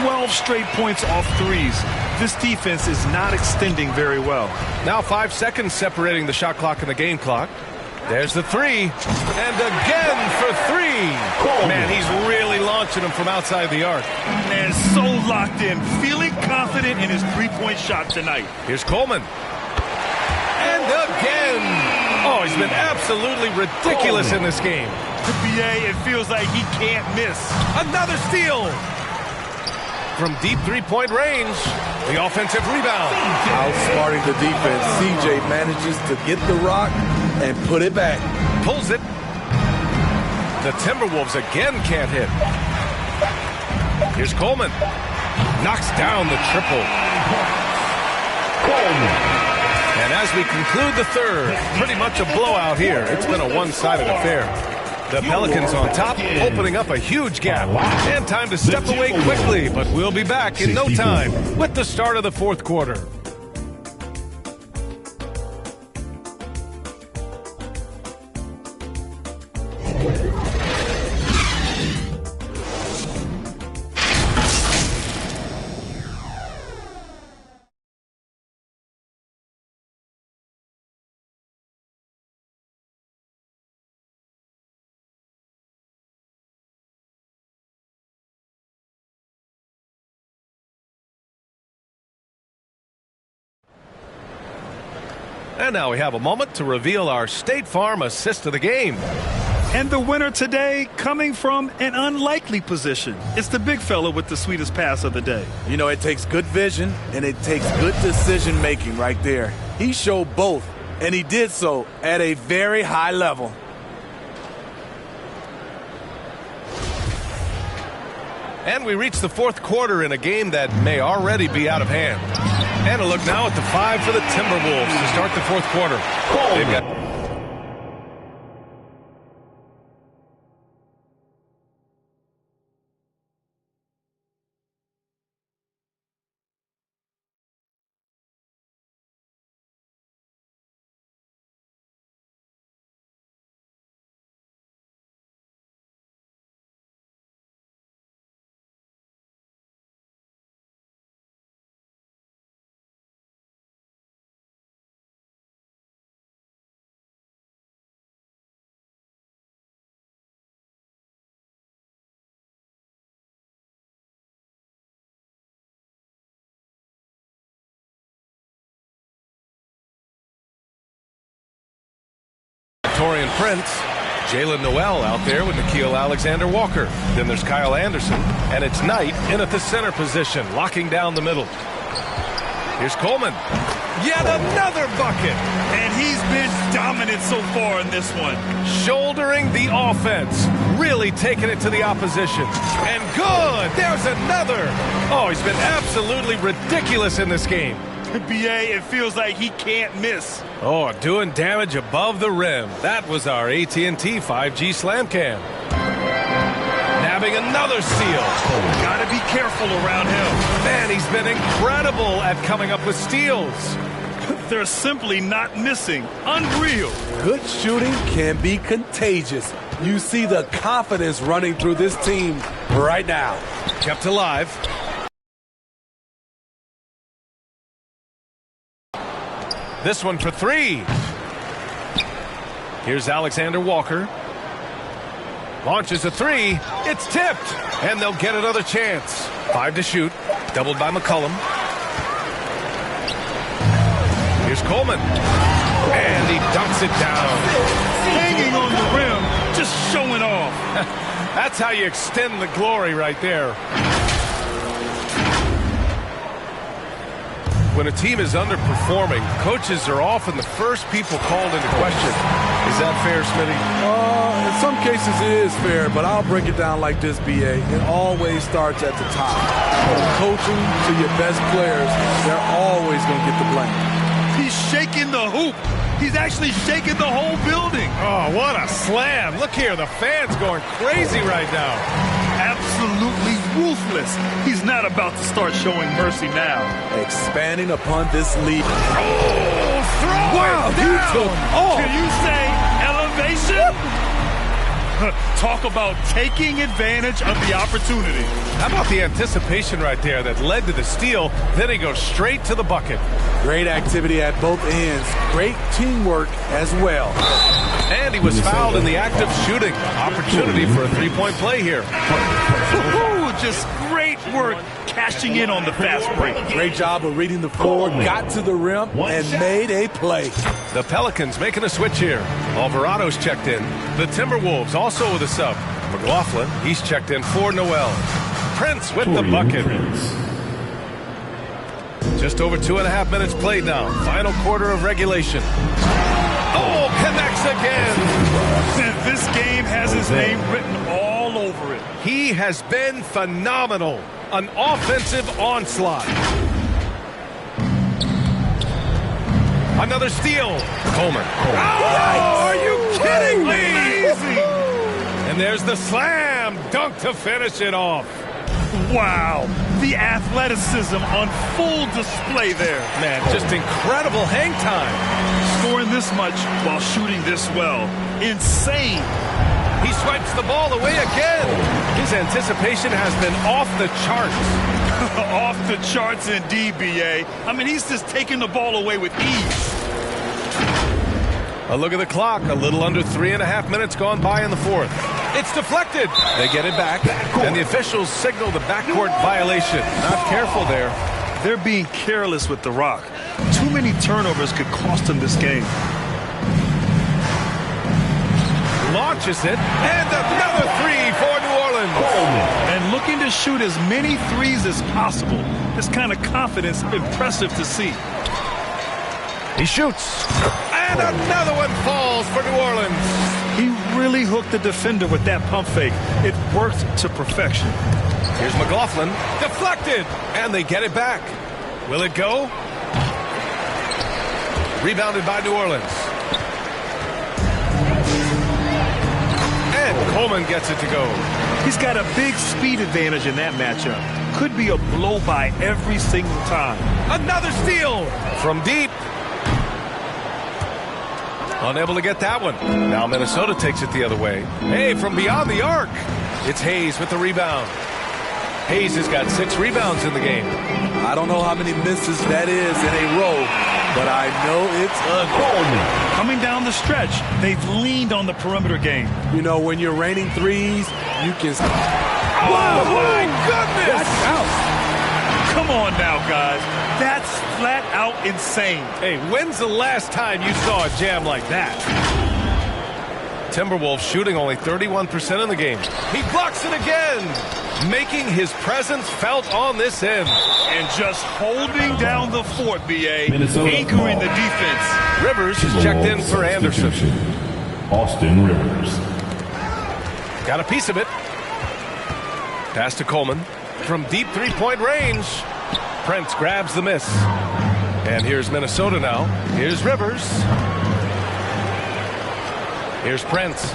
12 straight points off threes. This defense is not extending very well. Now 5 seconds separating the shot clock and the game clock. There's the 3. And again for 3. Man, he's really launching them from outside the arc. And so locked in, feeling confident in his three-point shot tonight. Here's Coleman. And again. Oh, he's been absolutely ridiculous in this game. The BA, it feels like he can't miss. Another steal. From deep three-point range, the offensive rebound. Outsmarting the defense, CJ manages to get the rock and put it back. Pulls it. The Timberwolves again can't hit. Here's Coleman. Knocks down the triple. And as we conclude the third, pretty much a blowout here. It's been a one-sided affair. The Pelicans on top, opening up a huge gap. And time to step away quickly, but we'll be back in no time with the start of the fourth quarter. And now we have a moment to reveal our State Farm assist of the game. And the winner today coming from an unlikely position. It's the big fella with the sweetest pass of the day. You know, it takes good vision and it takes good decision making right there. He showed both, and he did so at a very high level. And we reach the fourth quarter in a game that may already be out of hand. And a look now at the 5 for the Timberwolves to start the fourth quarter. They've got Torian Prince, Jalen Noel out there with Nickeil Alexander-Walker. Then there's Kyle Anderson, and it's Knight in at the center position, locking down the middle. Here's Coleman. Yet another bucket. And he's been dominant so far in this one. Shouldering the offense, really taking it to the opposition. And good, there's another. Oh, he's been absolutely ridiculous in this game. BA, it feels like he can't miss. Oh, doing damage above the rim. That was our AT&T 5G Slam Cam. Nabbing another steal. Gotta be careful around him. Man, he's been incredible at coming up with steals. They're simply not missing. Unreal. Good shooting can be contagious. You see the confidence running through this team right now. Kept alive. This one for 3. Here's Alexander Walker. Launches a 3. It's tipped. And they'll get another chance. 5 to shoot. Doubled by McCollum. Here's Coleman. And he dunks it down. Hanging on the rim. Just showing off. That's how you extend the glory right there. When a team is underperforming, coaches are often the first people called into question. Is that fair, Smitty? In some cases it is fair, but I'll break it down like this, BA. It always starts at the top. From coaching to your best players, they're always going to get the blame. He's shaking the hoop. He's actually shaking the whole building. Oh, what a slam. Look here, the fans going crazy right now. Absolutely ruthless. He's not about to start showing mercy now. Expanding upon this lead. Oh, throw wow, it down. Oh. Can you say elevation? Talk about taking advantage of the opportunity. How about the anticipation right there that led to the steal? Then he goes straight to the bucket. Great activity at both ends. Great teamwork as well. And he was fouled in the act of shooting. Opportunity for a three-point play here. Ooh, just great work cashing in on the fast break. Great job of reading the floor, got to the rim, and made a play. The Pelicans making a switch here. Alvarado's checked in. The Timberwolves also with a sub. McLaughlin, he's checked in for Noel. Prince with the bucket. Just over 2.5 minutes played now. Final quarter of regulation. Oh, connects again. This game has his name written all over it. He has been phenomenal. An offensive onslaught. Another steal. Coleman. Oh, are you kidding me? Amazing. And there's the slam dunk to finish it off. Wow, the athleticism on full display there. Man, just incredible hang time. Scoring this much while shooting this well. Insane. He swipes the ball away again. His anticipation has been off the charts. Off the charts indeed, B.A. I mean, he's just taking the ball away with ease. A look at the clock. A little under 3.5 minutes gone by in the fourth. It's deflected. They get it back. And the officials signal the backcourt violation. Not careful there. They're being careless with the rock. Too many turnovers could cost them this game. Launches it. And another three for New Orleans. And looking to shoot as many threes as possible. This kind of confidence, impressive to see. He shoots. And another one falls for New Orleans. He really hooked the defender with that pump fake. It worked to perfection. Here's McLaughlin. Deflected. And they get it back. Will it go? Rebounded by New Orleans. And Coleman gets it to go. He's got a big speed advantage in that matchup. Could be a blow by every single time. Another steal from deep. Unable to get that one. Now Minnesota takes it the other way. Hey, from beyond the arc. It's Hayes with the rebound. Hayes has got 6 rebounds in the game. I don't know how many misses that is in a row, but I know it's ugly. Coming down the stretch, they've leaned on the perimeter game. You know, when you're raining threes, you can... Oh, my goodness! That's out. Come on now, guys. That's flat out insane. Hey, when's the last time you saw a jam like that? Timberwolves shooting only 31% in the game. He blocks it again, making his presence felt on this end. And just holding down the fort, B.A., anchoring the defense. Rivers is checked in for Anderson. Austin Rivers. Got a piece of it. Pass to Coleman. From deep three-point range, Prince grabs the miss. And here's Minnesota now. Here's Rivers. Here's Prince.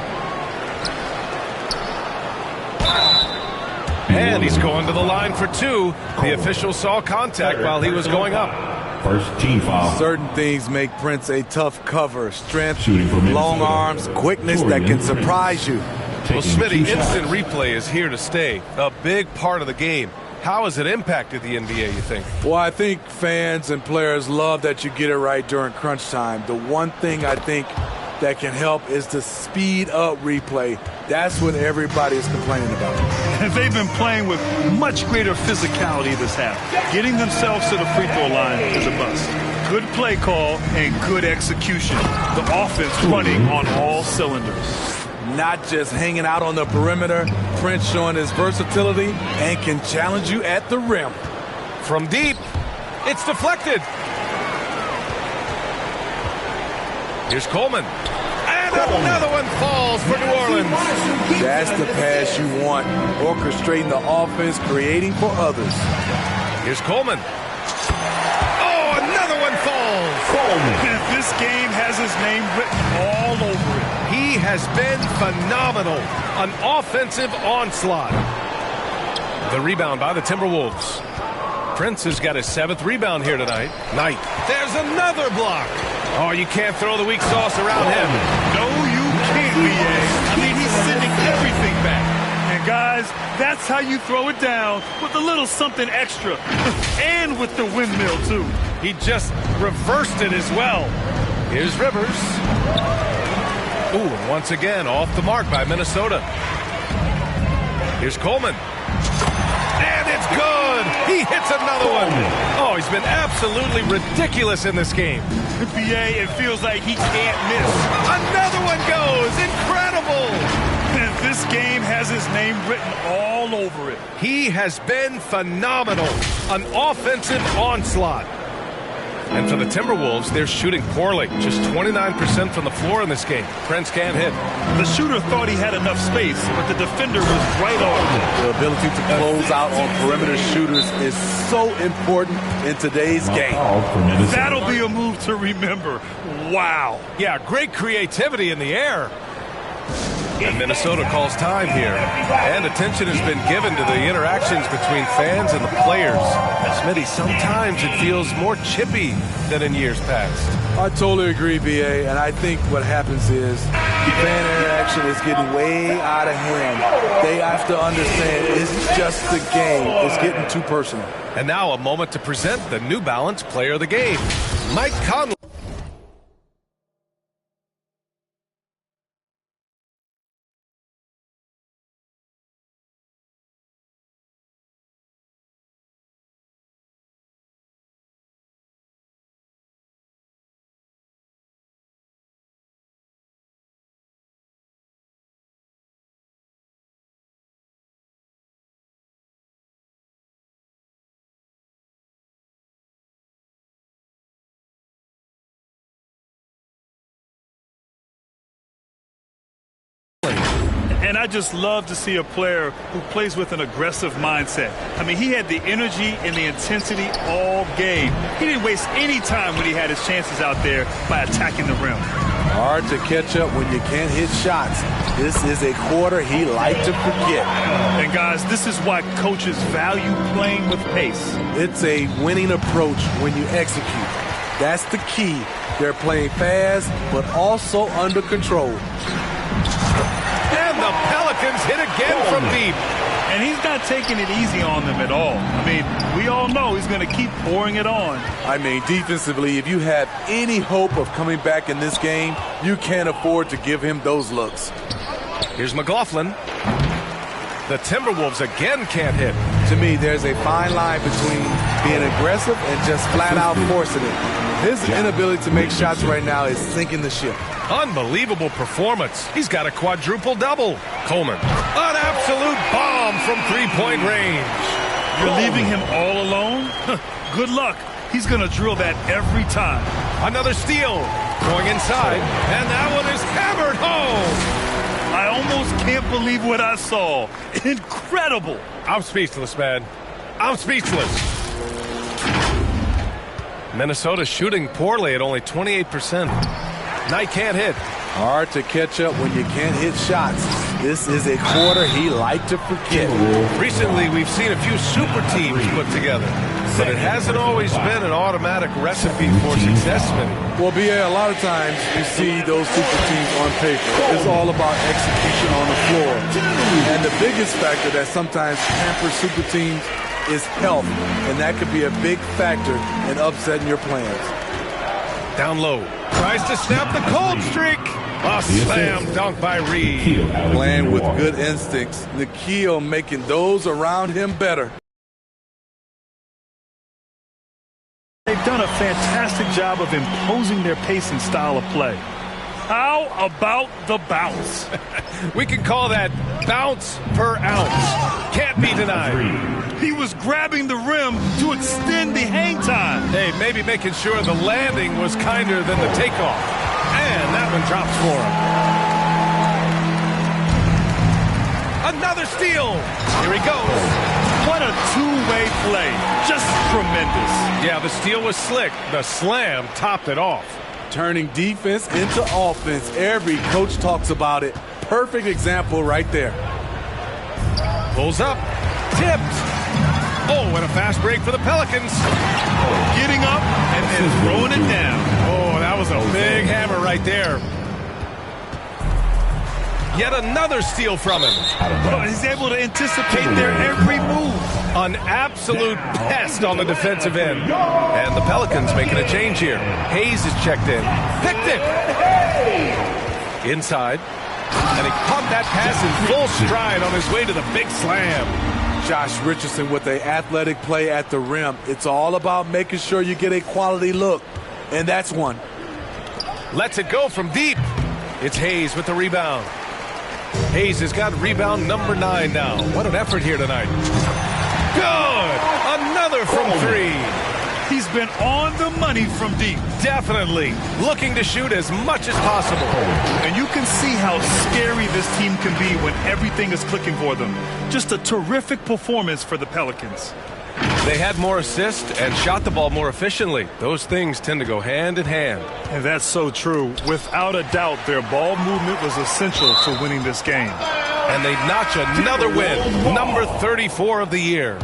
And he's going to the line for 2. The official saw contact while he was going up. First team foul. Certain things make Prince a tough cover. Strength, long arms, quickness that can surprise you. Well, Smitty, instant replay is here to stay. A big part of the game. How has it impacted the NBA, you think? Well, I think fans and players love that you get it right during crunch time. The one thing I think that can help is the speed up replay. That's what everybody is complaining about. They've been playing with much greater physicality this half. Getting themselves to the free throw line is a bust. Good play call and good execution. The offense running on all cylinders. Not just hanging out on the perimeter, Prince showing his versatility and can challenge you at the rim. From deep, it's deflected. Here's Coleman. And another one falls for New Orleans. That's the pass you want. Orchestrating the offense, creating for others. Here's Coleman. Oh, another one falls. This game has his name written all over it. He has been phenomenal. An offensive onslaught. The rebound by the Timberwolves. Prince has got his 7th rebound here tonight. Knight. There's another block. Oh, you can't throw the weak sauce around him. No, you can't, B.A. I mean, he's sending everything back. And, guys, that's how you throw it down with a little something extra. And with the windmill, too. He just reversed it as well. Here's Rivers. Ooh, and once again, off the mark by Minnesota. Here's Coleman. And it's good. He hits another one. Oh, he's been absolutely ridiculous in this game. B.A., it feels like he can't miss. Another one goes. Incredible. And this game has his name written all over it. He has been phenomenal. An offensive onslaught. And for the Timberwolves, they're shooting poorly. Just 29% from the floor in this game. Prince can't hit. The shooter thought he had enough space, but the defender was right on. The ability to close out on perimeter shooters is so important in today's game. That'll be a move to remember. Wow. Yeah, great creativity in the air. And Minnesota calls time here. And attention has been given to the interactions between fans and the players. Smitty, sometimes it feels more chippy than in years past. I totally agree, B.A., and I think what happens is fan interaction is getting way out of hand. They have to understand it's just the game. It's getting too personal. And now a moment to present the New Balance Player of the Game, Mike Conley. And I just love to see a player who plays with an aggressive mindset. I mean, he had the energy and the intensity all game. He didn't waste any time when he had his chances out there by attacking the rim. Hard to catch up when you can't hit shots. This is a quarter he liked to forget. And guys, this is why coaches value playing with pace. It's a winning approach when you execute. That's the key. They're playing fast, but also under control. And the Pelicans hit again from deep. And he's not taking it easy on them at all. I mean, we all know he's going to keep pouring it on. I mean, defensively, if you have any hope of coming back in this game, you can't afford to give him those looks. Here's McLaughlin. The Timberwolves again can't hit. To me, there's a fine line between being aggressive and just flat out forcing it. His inability to make shots right now is sinking the ship. Unbelievable performance. He's got a quadruple-double. Coleman, an absolute bomb from three-point range. You're leaving him all alone? Good luck. He's going to drill that every time. Another steal. Going inside, and that one is hammered home. I almost can't believe what I saw. Incredible. I'm speechless, man. I'm speechless. Minnesota shooting poorly at only 28%. Knight can't hit. Hard to catch up when you can't hit shots. This is a quarter he liked to forget. Recently, we've seen a few super teams put together, but it hasn't always been an automatic recipe for success, Smitty. Well, B.A., a lot of times you see those super teams on paper. It's all about execution on the floor. And the biggest factor that sometimes hampers super teams is health, and that could be a big factor in upsetting your plans. Down low. Tries to snap the cold streak. A slam dunk by Reed. Playing with good instincts. Nikhil making those around him better. They've done a fantastic job of imposing their pace and style of play. How about the bounce? We can call that bounce per ounce. Can't be denied. He was grabbing the rim to extend the hang time. Hey, maybe making sure the landing was kinder than the takeoff. And that one drops for him. Another steal. Here he goes. What a two-way play. Just tremendous. Yeah, the steal was slick. The slam topped it off. Turning defense into offense. Every coach talks about it. Perfect example right there. Pulls up. Tipped. Oh, and a fast break for the Pelicans. Getting up and then throwing it down. Oh, that was a big hammer right there. Yet another steal from him. Oh, he's able to anticipate their every move. An absolute pest on the defensive end. And the Pelicans making a change here. Hayes is checked in. Picked it. Inside. And he caught that pass in full stride on his way to the big slam. Josh Richardson with an athletic play at the rim. It's all about making sure you get a quality look. And that's one. Lets it go from deep. It's Hayes with the rebound. Hayes has got rebound number 9 now. What an effort here tonight. Good! Another from 3. He's been on the money from deep. Definitely. Looking to shoot as much as possible. And you can see how scary this team can be when everything is clicking for them. Just a terrific performance for the Pelicans. They had more assists and shot the ball more efficiently. Those things tend to go hand in hand. And that's so true. Without a doubt, their ball movement was essential to winning this game. And they notch another win, number 34 of the year.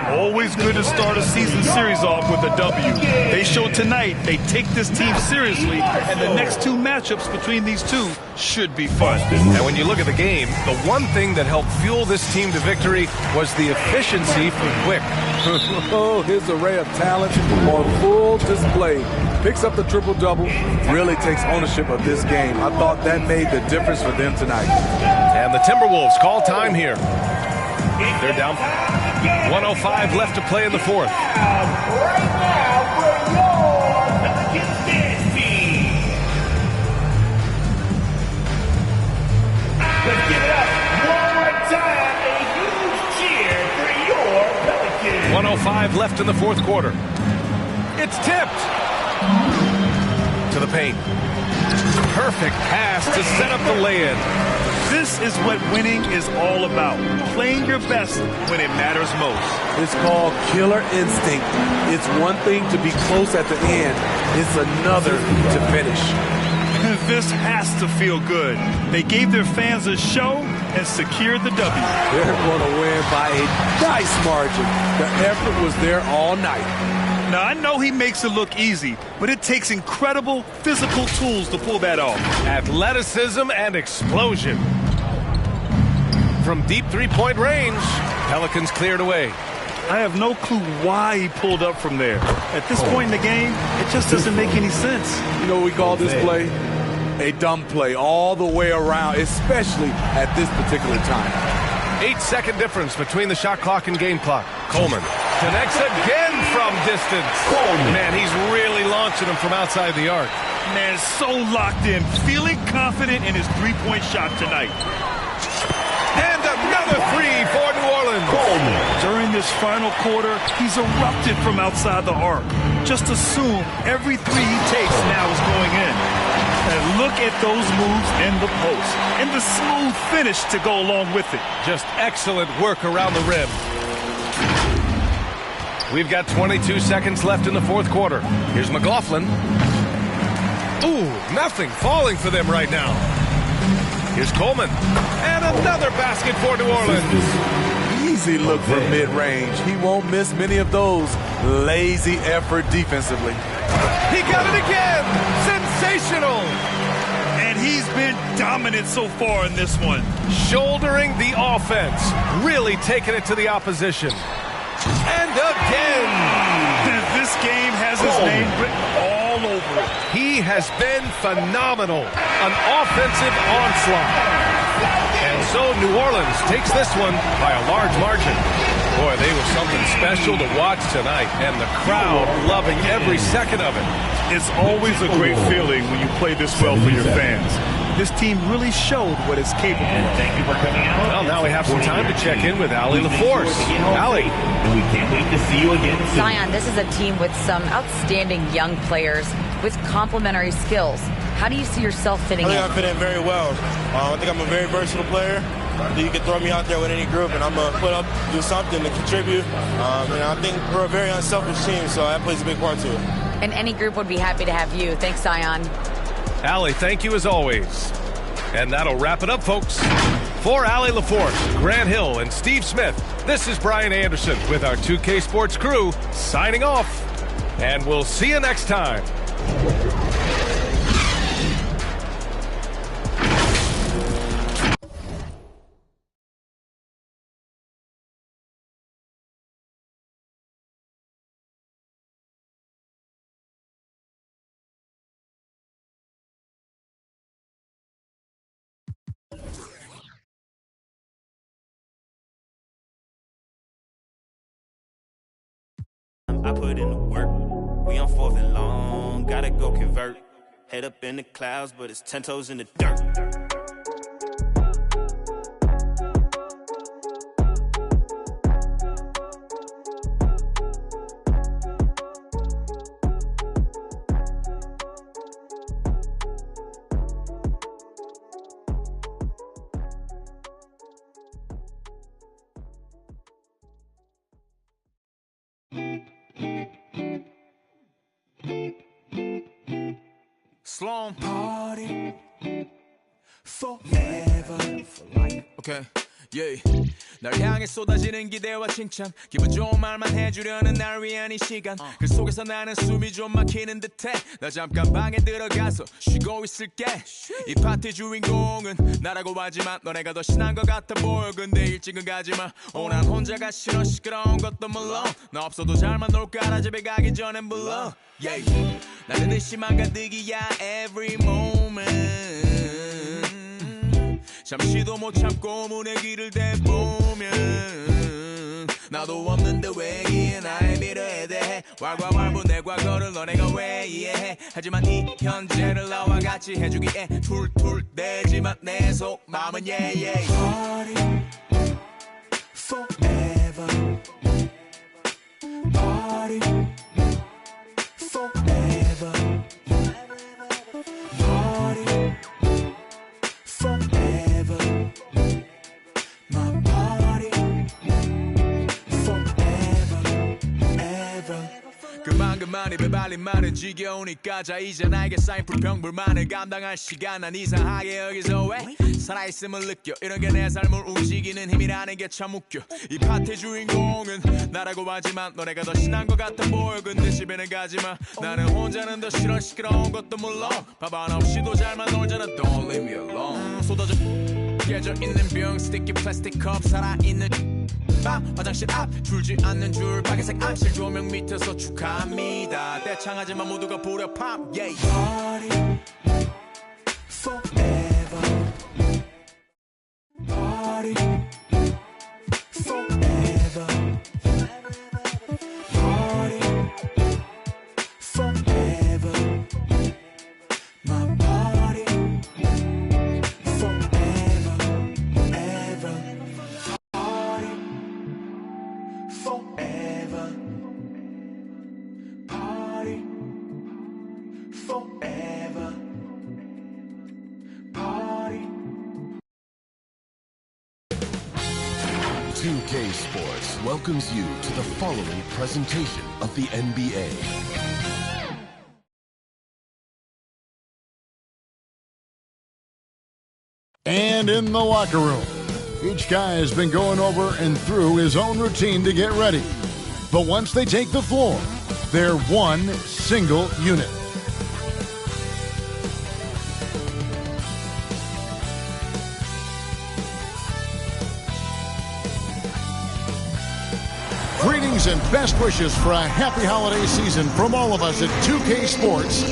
Always good to start a season series off with a W. They showed tonight they take this team seriously, and the next two matchups between these two should be fun. And when you look at the game, the one thing that helped fuel this team to victory was the efficiency from Quick. Oh, his array of talent on full display. Picks up the triple-double, really takes ownership of this game. I thought that made the difference for them tonight. And the Timberwolves call time here. They're down 1:05 left to play in the fourth. Right now for your Pelicans dance team. Let's give it up one more time. A huge cheer for your Pelicans. 1:05 left in the fourth quarter. It's tipped to the paint. Perfect pass to set up the lay-in. This is what winning is all about. Playing your best when it matters most. It's called killer instinct. It's one thing to be close at the end. It's another to finish. This has to feel good. They gave their fans a show and secured the W. They're going to win by a nice margin. The effort was there all night. Now, I know he makes it look easy, but it takes incredible physical tools to pull that off. Athleticism and explosion. From deep three-point range, Pelicans cleared away. I have no clue why he pulled up from there. At this point in the game, it just doesn't make any sense. You know what we call this play? A dumb play all the way around, especially at this particular time. 8-second difference between the shot clock and game clock. Coleman connects again from distance. Man, he's really launching him from outside the arc. Man, so locked in, feeling confident in his three-point shot tonight. And another three for New Orleans. During this final quarter, he's erupted from outside the arc. Just assume every three he takes now is going in. And look at those moves in the post. And the smooth finish to go along with it. Just excellent work around the rim. We've got 22 seconds left in the fourth quarter. Here's McLaughlin. Ooh, nothing falling for them right now. Here's Coleman. And another basket for New Orleans. Easy look from mid-range. He won't miss many of those. Lazy effort defensively. He got it again. Sensational. And he's been dominant so far in this one. Shouldering the offense. Really taking it to the opposition. And again. This game has his name written all over it. He has been phenomenal. An offensive onslaught. And so New Orleans takes this one by a large margin. Boy, they were something special to watch tonight, and the crowd loving every second of it. It's always a great feeling when you play this well for your fans. This team really showed what it's capable of. Thank you for coming out. Well, now we have some time to check in with Allie LaForce. Allie. And we can't wait to see you again soon. Zion, this is a team with some outstanding young players with complementary skills. How do you see yourself fitting in? I think I fit in very well. I think I'm a very versatile player. You can throw me out there with any group, and I'm going to put up, do something to contribute. And I think we're a very unselfish team, so that plays a big part to it. And any group would be happy to have you. Thanks, Zion. Allie, thank you as always. And that'll wrap it up, folks. For Allie LaForce, Grant Hill, and Steve Smith, this is Brian Anderson with our 2K Sports crew signing off. And we'll see you next time. I put in the work. We on fourth and long. Gotta go convert. Head up in the clouds, but it's 10 toes in the dirt. flowing. Party forever. Okay. Yeah. 날 향해 쏟아지는 기대와 칭찬 기분 좋은 말만 해주려는 날 위한 이 시간 그 속에서 나는 숨이 좀 막히는 듯해 나 잠깐 방에 들어가서 쉬고 있을게 이 파티 주인공은 나라고 하지만 너네가 더 신난 것 같아 보여 근데 일찍은 가지마 난 혼자가 싫어 시끄러운 것도 물론 나 없어도 잘만 놀 거라 집에 가기 전엔 불러 yeah. 나는 의심만 가득이야 every moment 잠시도 못 참고 문의 귀를 대보면 나도 없는데 왜 이해 나의 미래에 대해 왈가왈부 내 과거를 너네가 왜 이해해 하지만 이 현재를 나와 같이 해주기에 툴툴대지만 내 속마음은 yeah yeah Party forever Party forever Party forever My party forever ever 그만 입에 발린 말은 지겨우니까 자 이제 나에게 쌓인 불평불만을 감당할 시간 난 이상하게 여기서 왜 살아있음을 느껴 이런 게 내 삶을 움직이는 힘이라는 게 참 웃겨 이 파티 주인공은 나라고 하지만 너네가 더 신난 것 같아 보여 근데 집에는 가지마 나는 혼자는 더 싫어 시끄러운 것도 물론 밥 하나 없이도 잘만 놀잖아 Don't leave me alone 쏟아져 깨져 있는 병 스티키 플라스틱 컵 살아있는 밤 화장실 앞 줄지 않는 줄 빨간색 암실 조명 밑에서 축하합니다 대창하지만 모두가 불협함 yeah. Party forever Party forever Party forever My party forever ever Party forever Party forever Party 2K Sports welcomes you to the following presentation of the NBA. And in the locker room, each guy has been going over and through his own routine to get ready. But once they take the floor, they're one single unit. Greetings and best wishes for a happy holiday season from all of us at 2K Sports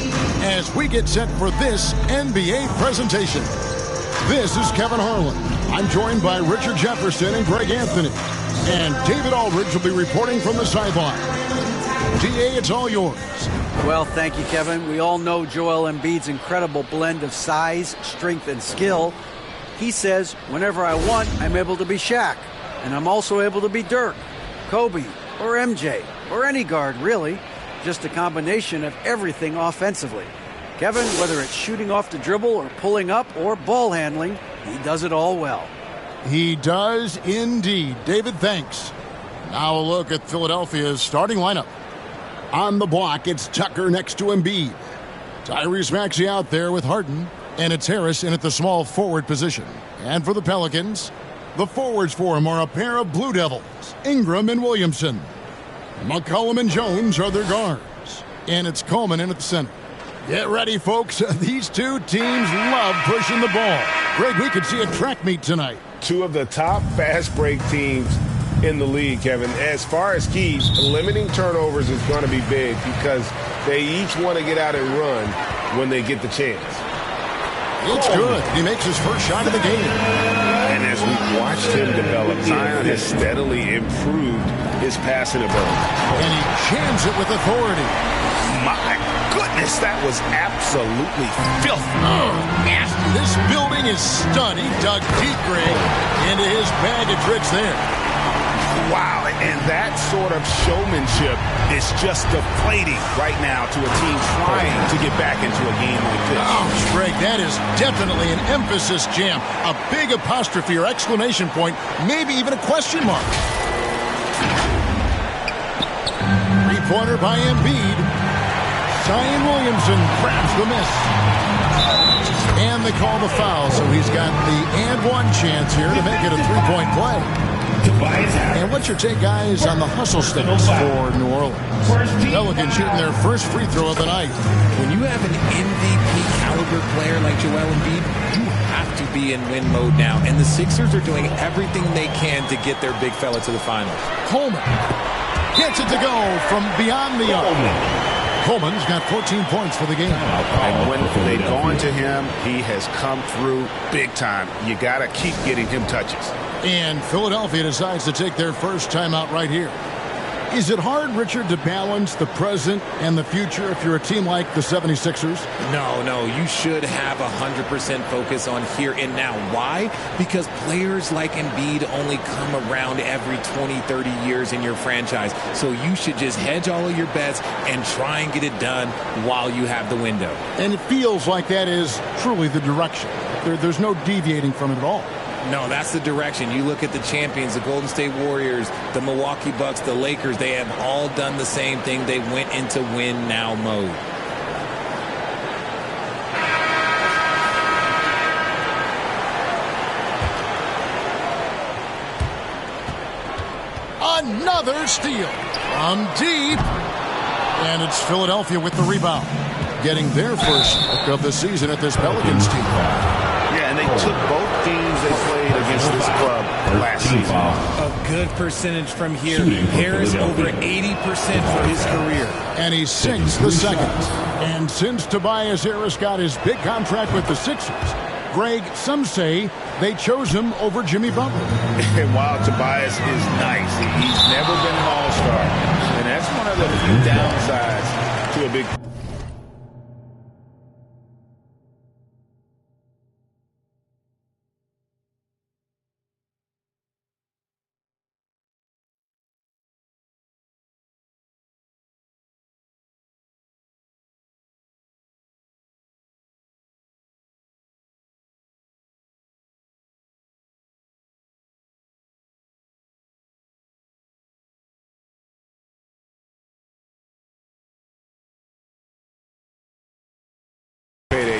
as we get set for this NBA presentation. This is Kevin Harlan. I'm joined by Richard Jefferson and Greg Anthony. And David Aldridge will be reporting from the sideline. DA, it's all yours. Well, thank you, Kevin. We all know Joel Embiid's incredible blend of size, strength, and skill. He says, whenever I want, I'm able to be Shaq. And I'm also able to be Dirk, Kobe, or MJ, or any guard, really. Just a combination of everything offensively. Kevin, whether it's shooting off the dribble or pulling up or ball handling, he does it all well. He does indeed. David, thanks. Now a look at Philadelphia's starting lineup. On the block, it's Tucker next to Embiid. Tyrese Maxey out there with Harden, and it's Harris in at the small forward position. And for the Pelicans, the forwards for him are a pair of Blue Devils, Ingram and Williamson. McCollum and Jones are their guards, and it's Coleman in at the center. Get ready, folks. These two teams love pushing the ball. Greg, we could see a track meet tonight. Two of the top fast break teams in the league, Kevin. As far as keys, limiting turnovers is going to be big because they each want to get out and run when they get the chance. It's good. He makes his first shot of the game. And as we've watched him develop, Zion has steadily improved his passing ability. And he jams it with authority. My goodness, that was absolutely filthy. Oh, nasty. This building is stunned. He dug deep, Greg, into his bag of tricks there. Wow, and that sort of showmanship is just deflating right now to a team trying to get back into a game like this. Oh, Greg, that is definitely an emphasis jam. A big apostrophe or exclamation point, maybe even a question mark. Three-pointer by Embiid. Zion Williamson grabs the miss. And they call the foul, so he's got the and one chance here to make it a three-point play. And what's your take, guys, on the hustle stakes for New Orleans? Pelicans shooting their first free throw of the night. When you have an MVP caliber player like Joel Embiid, you have to be in win mode now. And the Sixers are doing everything they can to get their big fella to the finals. Coleman gets it to go from beyond the arc. Coleman's got 14 points for the game. And when they've gone to him, he has come through big time. You got to keep getting him touches. And Philadelphia decides to take their first timeout right here. Is it hard, Richard, to balance the present and the future if you're a team like the 76ers? No. You should have 100% focus on here and now. Why? Because players like Embiid only come around every 20, 30 years in your franchise. So you should just hedge all of your bets and try and get it done while you have the window. And it feels like that is truly the direction. There's no deviating from it at all. No, that's the direction. You look at the champions, the Golden State Warriors, the Milwaukee Bucks, the Lakers. They have all done the same thing. They went into win now mode. Another steal from deep. And it's Philadelphia with the rebound, getting their first look of the season at this Pelicans team. Yeah, and they took both teams they played against this club last season. A good percentage from here. Harris over 80% for his career. And he sinks the second. And since Tobias Harris got his big contract with the Sixers, Greg, some say they chose him over Jimmy Butler. And while Tobias is nice, he's never been an all-star. And that's one of the few downsides to a big...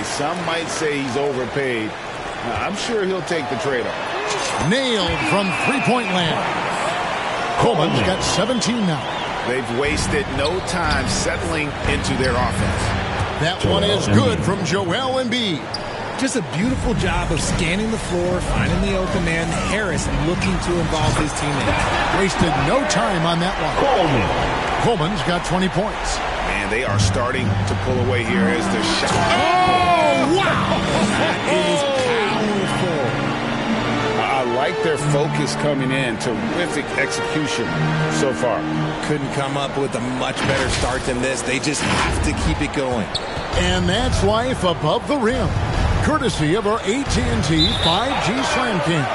Some might say he's overpaid. I'm sure he'll take the trade-off. Nailed from three-point land. Coleman's got 17 now. They've wasted no time settling into their offense. That one is good from Joel Embiid. Just a beautiful job of scanning the floor, finding the open man. Harris looking to involve his teammates. Wasted no time on that one. Coleman's got 20 points. Man, they are starting to pull away here as the shot. Oh, wow! That is powerful. I like their focus coming in. Terrific execution so far. Couldn't come up with a much better start than this. They just have to keep it going. And that's life above the rim. Courtesy of our AT&T 5G Slam King.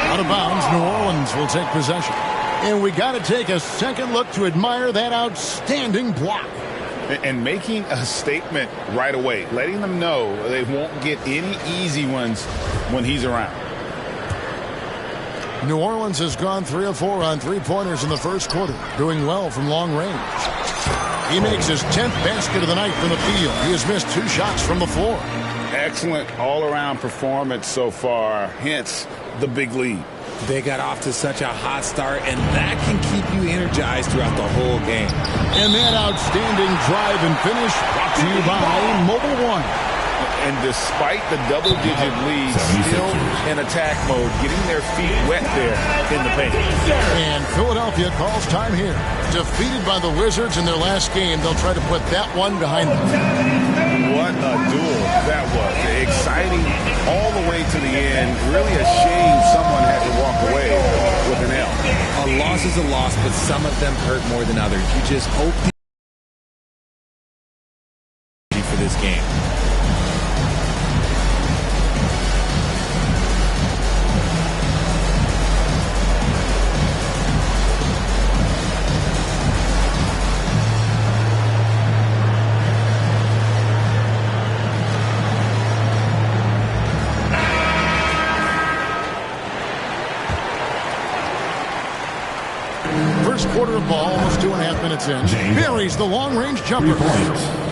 Out of bounds, New Orleans will take possession. And we got to take a second look to admire that outstanding block. And making a statement right away, letting them know they won't get any easy ones when he's around. New Orleans has gone 3 of 4 on three-pointers in the first quarter, doing well from long range. He makes his 10th basket of the night from the field. He has missed 2 shots from the floor. Excellent all-around performance so far, hence the big lead. They got off to such a hot start, and that can keep you energized throughout the whole game. And that outstanding drive and finish brought to you by Mobile One. And despite the double-digit lead, still in attack mode, getting their feet wet there in the paint. And Philadelphia calls time here. Defeated by the Wizards in their last game, they'll try to put that one behind them. What a duel that was. Exciting all the way to the end. Really a shame someone had to walk away with an L. A loss is a loss, but some of them hurt more than others. You just hope for this game. minutes in. Buries the long-range jumper.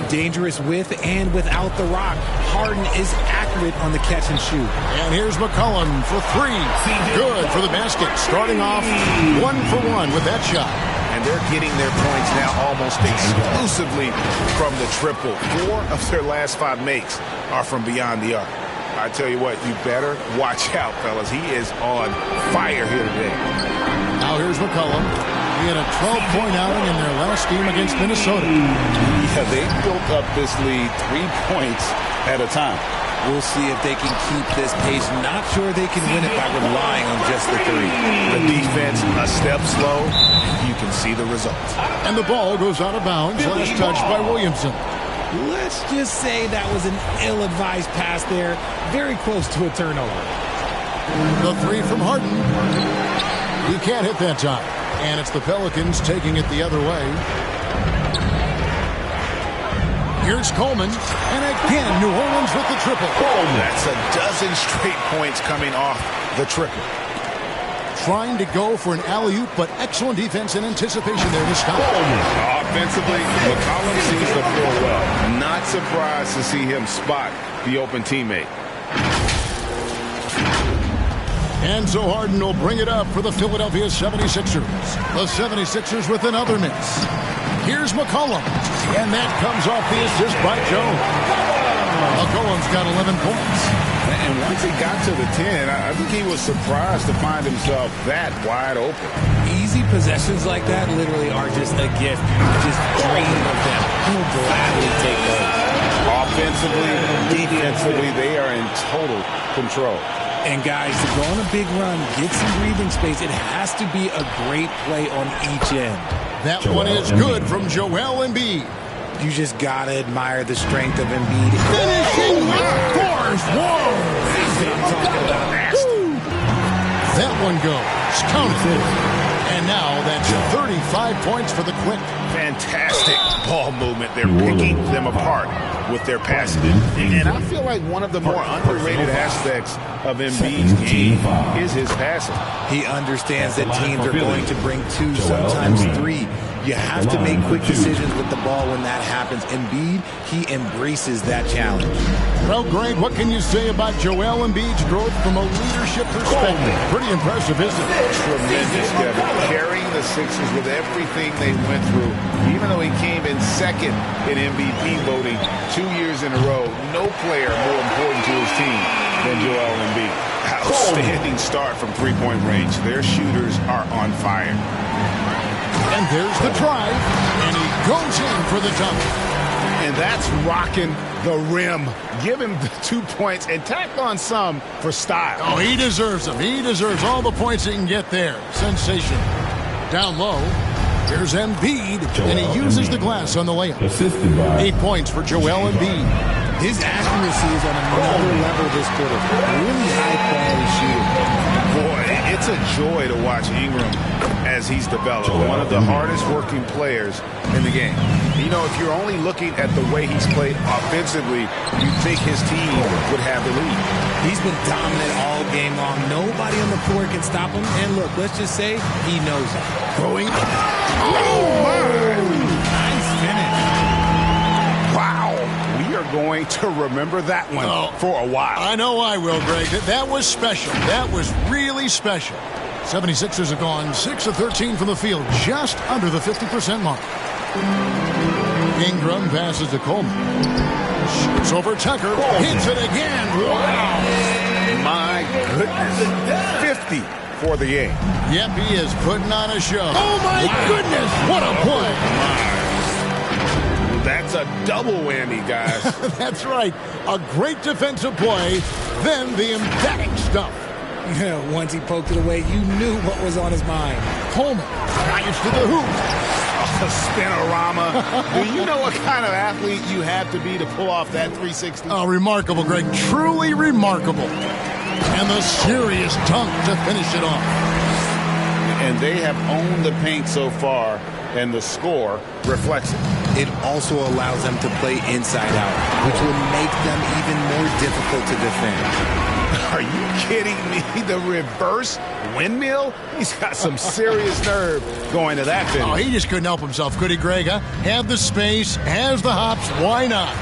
Dangerous with and without the rock. Harden is accurate on the catch and shoot. And here's McCollum for three. Good for the basket. Starting off 1 for 1 with that shot. And they're getting their points now almost exclusively from the triple. 4 of their last 5 makes are from beyond the arc. I tell you what, you better watch out, fellas. He is on fire here today. Now here's McCollum. He had a 12-point outing in their last game against Minnesota. Yeah, they built up this lead 3 points at a time. We'll see if they can keep this pace. Not sure they can win it by relying on just the 3. The defense a step slow. You can see the results. And the ball goes out of bounds. Last touch by Williamson. Let's just say that was an ill-advised pass there. Very close to a turnover. The 3 from Harden. He can't hit that time. And it's the Pelicans taking it the other way. Here's Coleman. And again, New Orleans with the triple. That's a dozen straight points coming off the triple. Trying to go for an alley-oop, but excellent defense and anticipation there to stop. Offensively, McCollum sees the floor well. Not surprised to see him spot the open teammate. And so Harden will bring it up for the Philadelphia 76ers. The 76ers with another miss. Here's McCollum. And that comes off the assist by Jones. McCollum's got 11 points. And once he got to the 10, I think he was surprised to find himself that wide open. Easy possessions like that literally are just a gift. Just dream of them. He'll gladly take those. Offensively, defensively, they are in total control. And guys, to go on a big run, get some breathing space, it has to be a great play on each end. That one is good from Joel Embiid. You just gotta admire the strength of Embiid. Finishing force. Whoa! That's what I'm talking about. That one goes. Counted. And now that's 35 points for the Quick. Fantastic ball movement. They're picking them apart with their passing. And I feel like one of the more underrated aspects of Embiid's game is his passing. He understands that teams are going to bring 2, sometimes 3. You have to make quick decisions with the ball when that happens. Embiid, he embraces that challenge. Well, Greg, what can you say about Joel Embiid's growth from a leadership perspective? Pretty impressive, isn't it? Tremendous, Kevin. Carrying the Sixers with everything they went through. Even though he came in second in MVP voting 2 years in a row, no player more important to his team than Joel Embiid. Outstanding start from three-point range. Their shooters are on fire. And there's the drive, and he goes in for the dunk. And that's rocking the rim. Give him the 2 points and tack on some for style. Oh, he deserves them. He deserves all the points he can get there. Sensational. Down low, here's Embiid, and he uses the glass on the layup. 8 points for Joel Embiid. His accuracy is on another level this quarter. Really high-quality shooter. Boy, it's a joy to watch Ingram as he's developed. One of the hardest working players in the game. You know, if you're only looking at the way he's played offensively, you'd think his team would have the lead. He's been dominant all game long. Nobody on the floor can stop him. And look, let's just say he knows it. Going. Oh, my! Nice finish. Wow. We are going to remember that one for a while. I know I will, Greg. That was special. That was really special. 76ers have gone 6 of 13 from the field, just under the 50% mark. Ingram passes to Coleman. Shoots over Tucker. Hits it again. Wow. My goodness. 50 for the game. Yep, he is putting on a show. Oh, my goodness. What a play. That's a double whammy, guys. That's right. A great defensive play, then the emphatic stuff. Once he poked it away, you knew what was on his mind. Coleman drives to the hoop. A spinorama. Do you know what kind of athlete you have to be to pull off that 360? Oh, remarkable, Greg. Truly remarkable. And the serious dunk to finish it off. And they have owned the paint so far and the score reflects it. It also allows them to play inside out, which will make them even more difficult to defend. Are you kidding me? The reverse windmill? He's got some serious nerve going to that finish. Oh, he just couldn't help himself, could he, Greg? Huh? Had the space, has the hops, why not?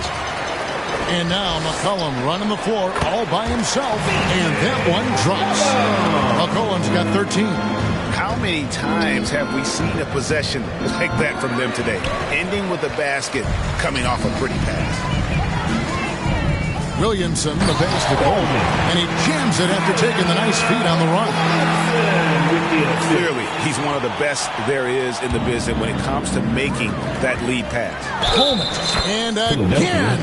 And now McCollum running the floor all by himself, and that one drops. McCollum's got 13. How many times have we seen a possession like that from them today? Ending with a basket, coming off a pretty pass. Williamson, the pass to Coleman, and he jams it after taking the nice feed on the run. Clearly, he's one of the best there is in the business when it comes to making that lead pass. Coleman, and again,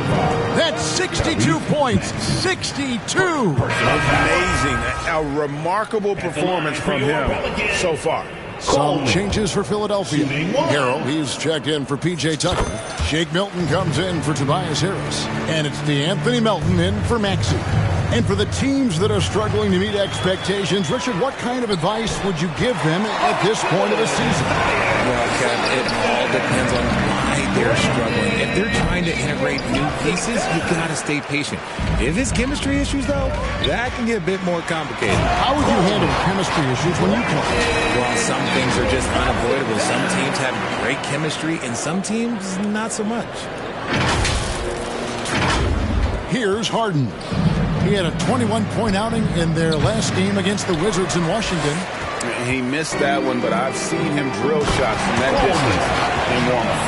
that's 62 points, 62. Amazing, a remarkable performance from him so far. Some changes for Philadelphia. Harrell, he's checked in for P.J. Tucker. Shake Milton comes in for Tobias Harris. And it's DeAnthony Melton in for Maxey. And for the teams that are struggling to meet expectations, Richard, what kind of advice would you give them at this point of the season? Well, Kev, it all depends on why they're struggling. If they're trying to integrate new pieces, you've got to stay patient. If it's chemistry issues, though, that can get a bit more complicated. How would you handle chemistry issues when you play? Well, some things are just unavoidable. Some teams have great chemistry, and some teams not so much. Here's Harden. He had a 21-point outing in their last game against the Wizards in Washington. He missed that one, but I've seen him drill shots from that distance in warm-up.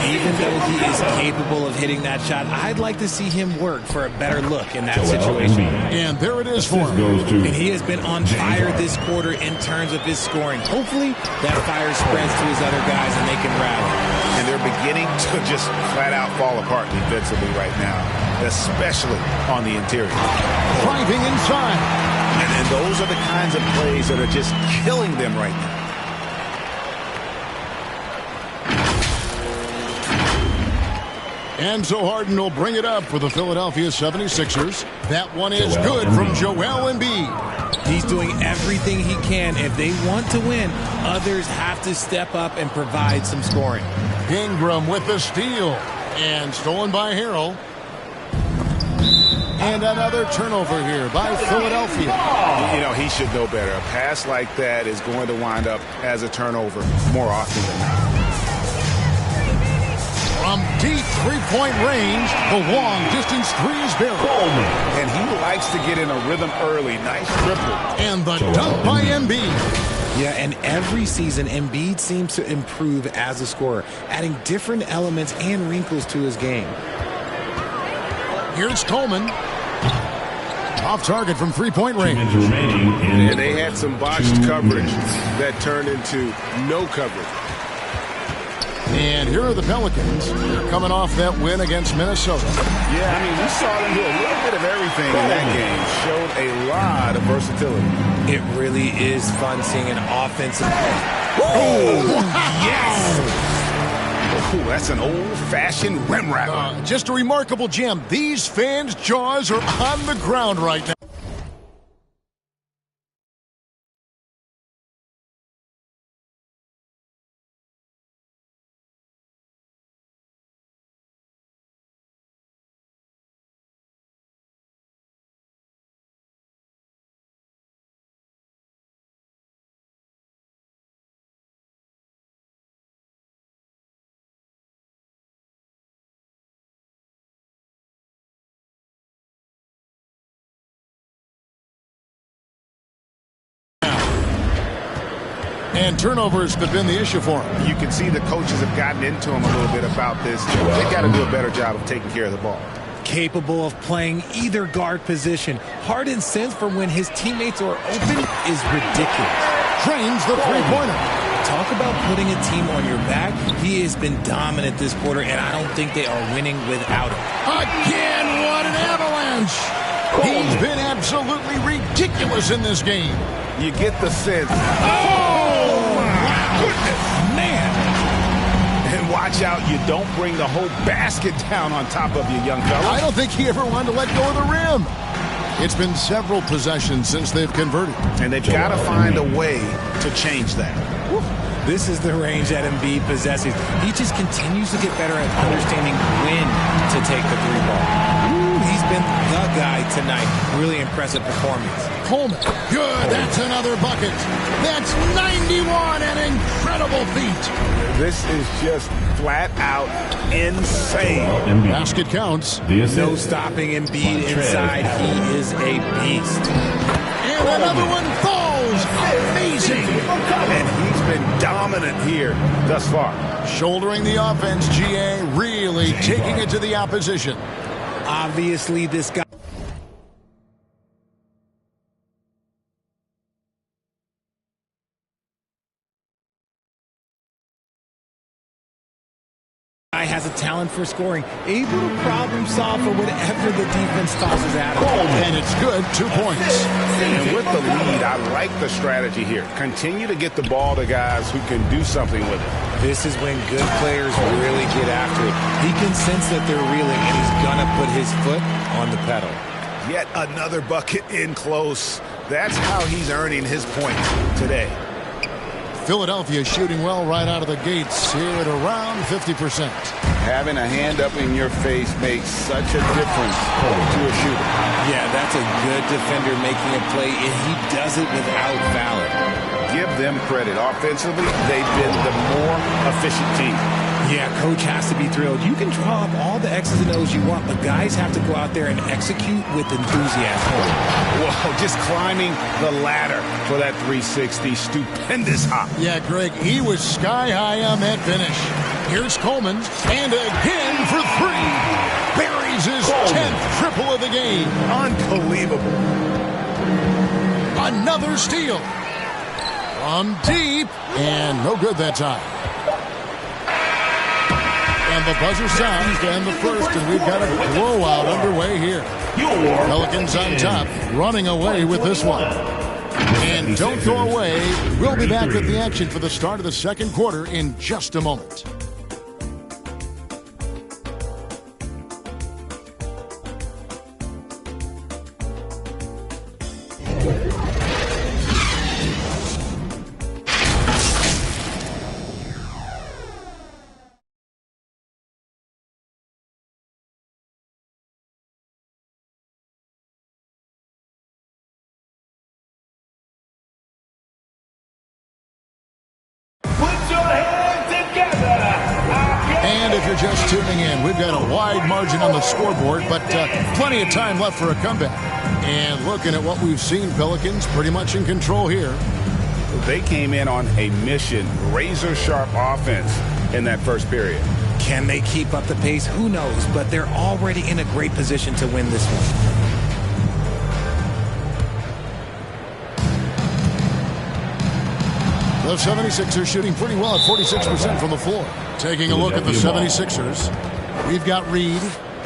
Even though he is capable of hitting that shot, I'd like to see him work for a better look in that situation. And there it is for him. And he has been on fire this quarter in terms of his scoring. Hopefully, that fire spreads to his other guys and they can rally. And they're beginning to just flat-out fall apart defensively right now, especially on the interior. Driving inside. And those are the kinds of plays that are just killing them right now. And so Harden will bring it up for the Philadelphia 76ers. That one is good from Joel Embiid. He's doing everything he can. If they want to win, others have to step up and provide some scoring. Ingram with the steal. And stolen by Harrell. And another turnover here by Philadelphia. You know, he should know better. A pass like that is going to wind up as a turnover more often than not. From deep three-point range, the long-distance three is barreled. And he likes to get in a rhythm early. Nice triple. And the dunk by Embiid. Yeah, and every season, Embiid seems to improve as a scorer, adding different elements and wrinkles to his game. Here's Coleman. Off target from three-point range. And they had some botched coverage that turned into no coverage. And here are the Pelicans. They're coming off that win against Minnesota. Yeah, I mean, we saw them do a little bit of everything in that game. Showed a lot of versatility. It really is fun seeing an offensive play. Oh, yes! Ooh, that's an old-fashioned rim rapper. Just a remarkable gem. These fans' jaws are on the ground right now. And turnovers have been the issue for him. You can see the coaches have gotten into him a little bit about this. They got to do a better job of taking care of the ball. Capable of playing either guard position. Harden's sense for when his teammates are open is ridiculous. Drains the three-pointer. Talk about putting a team on your back. He has been dominant this quarter, and I don't think they are winning without him. Again, what an avalanche. He's been absolutely ridiculous in this game. You get the sense. Oh, my goodness. Man. And watch out, you don't bring the whole basket down on top of you, young fella. I don't think he ever wanted to let go of the rim. It's been several possessions since they've converted. And they've got to find a way to change that. This is the range that Embiid possesses. He just continues to get better at understanding when to take the three ball. Ooh, he's been the guy tonight. Really impressive performance. Coleman, good. That's another bucket. That's 91, an incredible feat. This is just flat out insane. Basket counts. No stopping Embiid inside. He is a beast. And another one falls. Amazing. And he's been dominant here thus far. Shouldering the offense, GA really taking it to the opposition. Obviously, this guy has a talent for scoring, able to problem solve for whatever the defense tosses at him. And it's good, 2 points. And with the lead, I like the strategy here. Continue to get the ball to guys who can do something with it. This is when good players really get after it. He can sense that they're reeling, and he's going to put his foot on the pedal. Yet another bucket in close. That's how he's earning his points today. Philadelphia shooting well right out of the gates here at around 50%. Having a hand up in your face makes such a difference to a shooter. Yeah, that's a good defender making a play, and he does it without fouling. Give them credit. Offensively, they've been the more efficient team. Yeah, coach has to be thrilled. You can draw up all the X's and O's you want, but guys have to go out there and execute with enthusiasm. Whoa, just climbing the ladder for that 360. Stupendous hop. Yeah, Greg, he was sky high on that finish. Here's Coleman, and again for three. Buries his 10th triple of the game. Unbelievable. Another steal. From deep, and no good that time. And the buzzer sounds to end the first, and we've got a blowout underway here. Pelicans on top, running away with this one. And don't go away. We'll be back with the action for the start of the second quarter in just a moment. And if you're just tuning in, we've got a wide margin on the scoreboard, but plenty of time left for a comeback. And looking at what we've seen, Pelicans pretty much in control here. They came in on a mission, razor-sharp offense in that first period. Can they keep up the pace? Who knows? But they're already in a great position to win this one. The 76ers shooting pretty well at 46% from the floor. Taking a look at the 76ers, we've got Reed.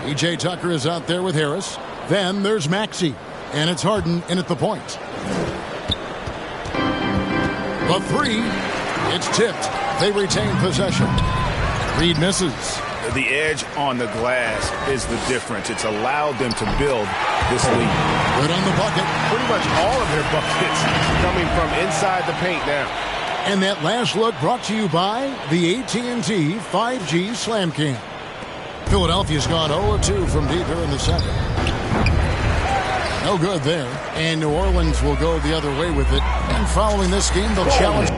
E.J. Tucker is out there with Harris. Then there's Maxey, and it's Harden in at the point. The three, it's tipped. They retain possession. Reed misses. The edge on the glass is the difference. It's allowed them to build this lead. Good on the bucket. Pretty much all of their buckets coming from inside the paint now. And that last look brought to you by the AT&T 5G Slam Cam. Philadelphia's gone 0-2 from deep here in the second. No good there. And New Orleans will go the other way with it. And following this game, they'll challenge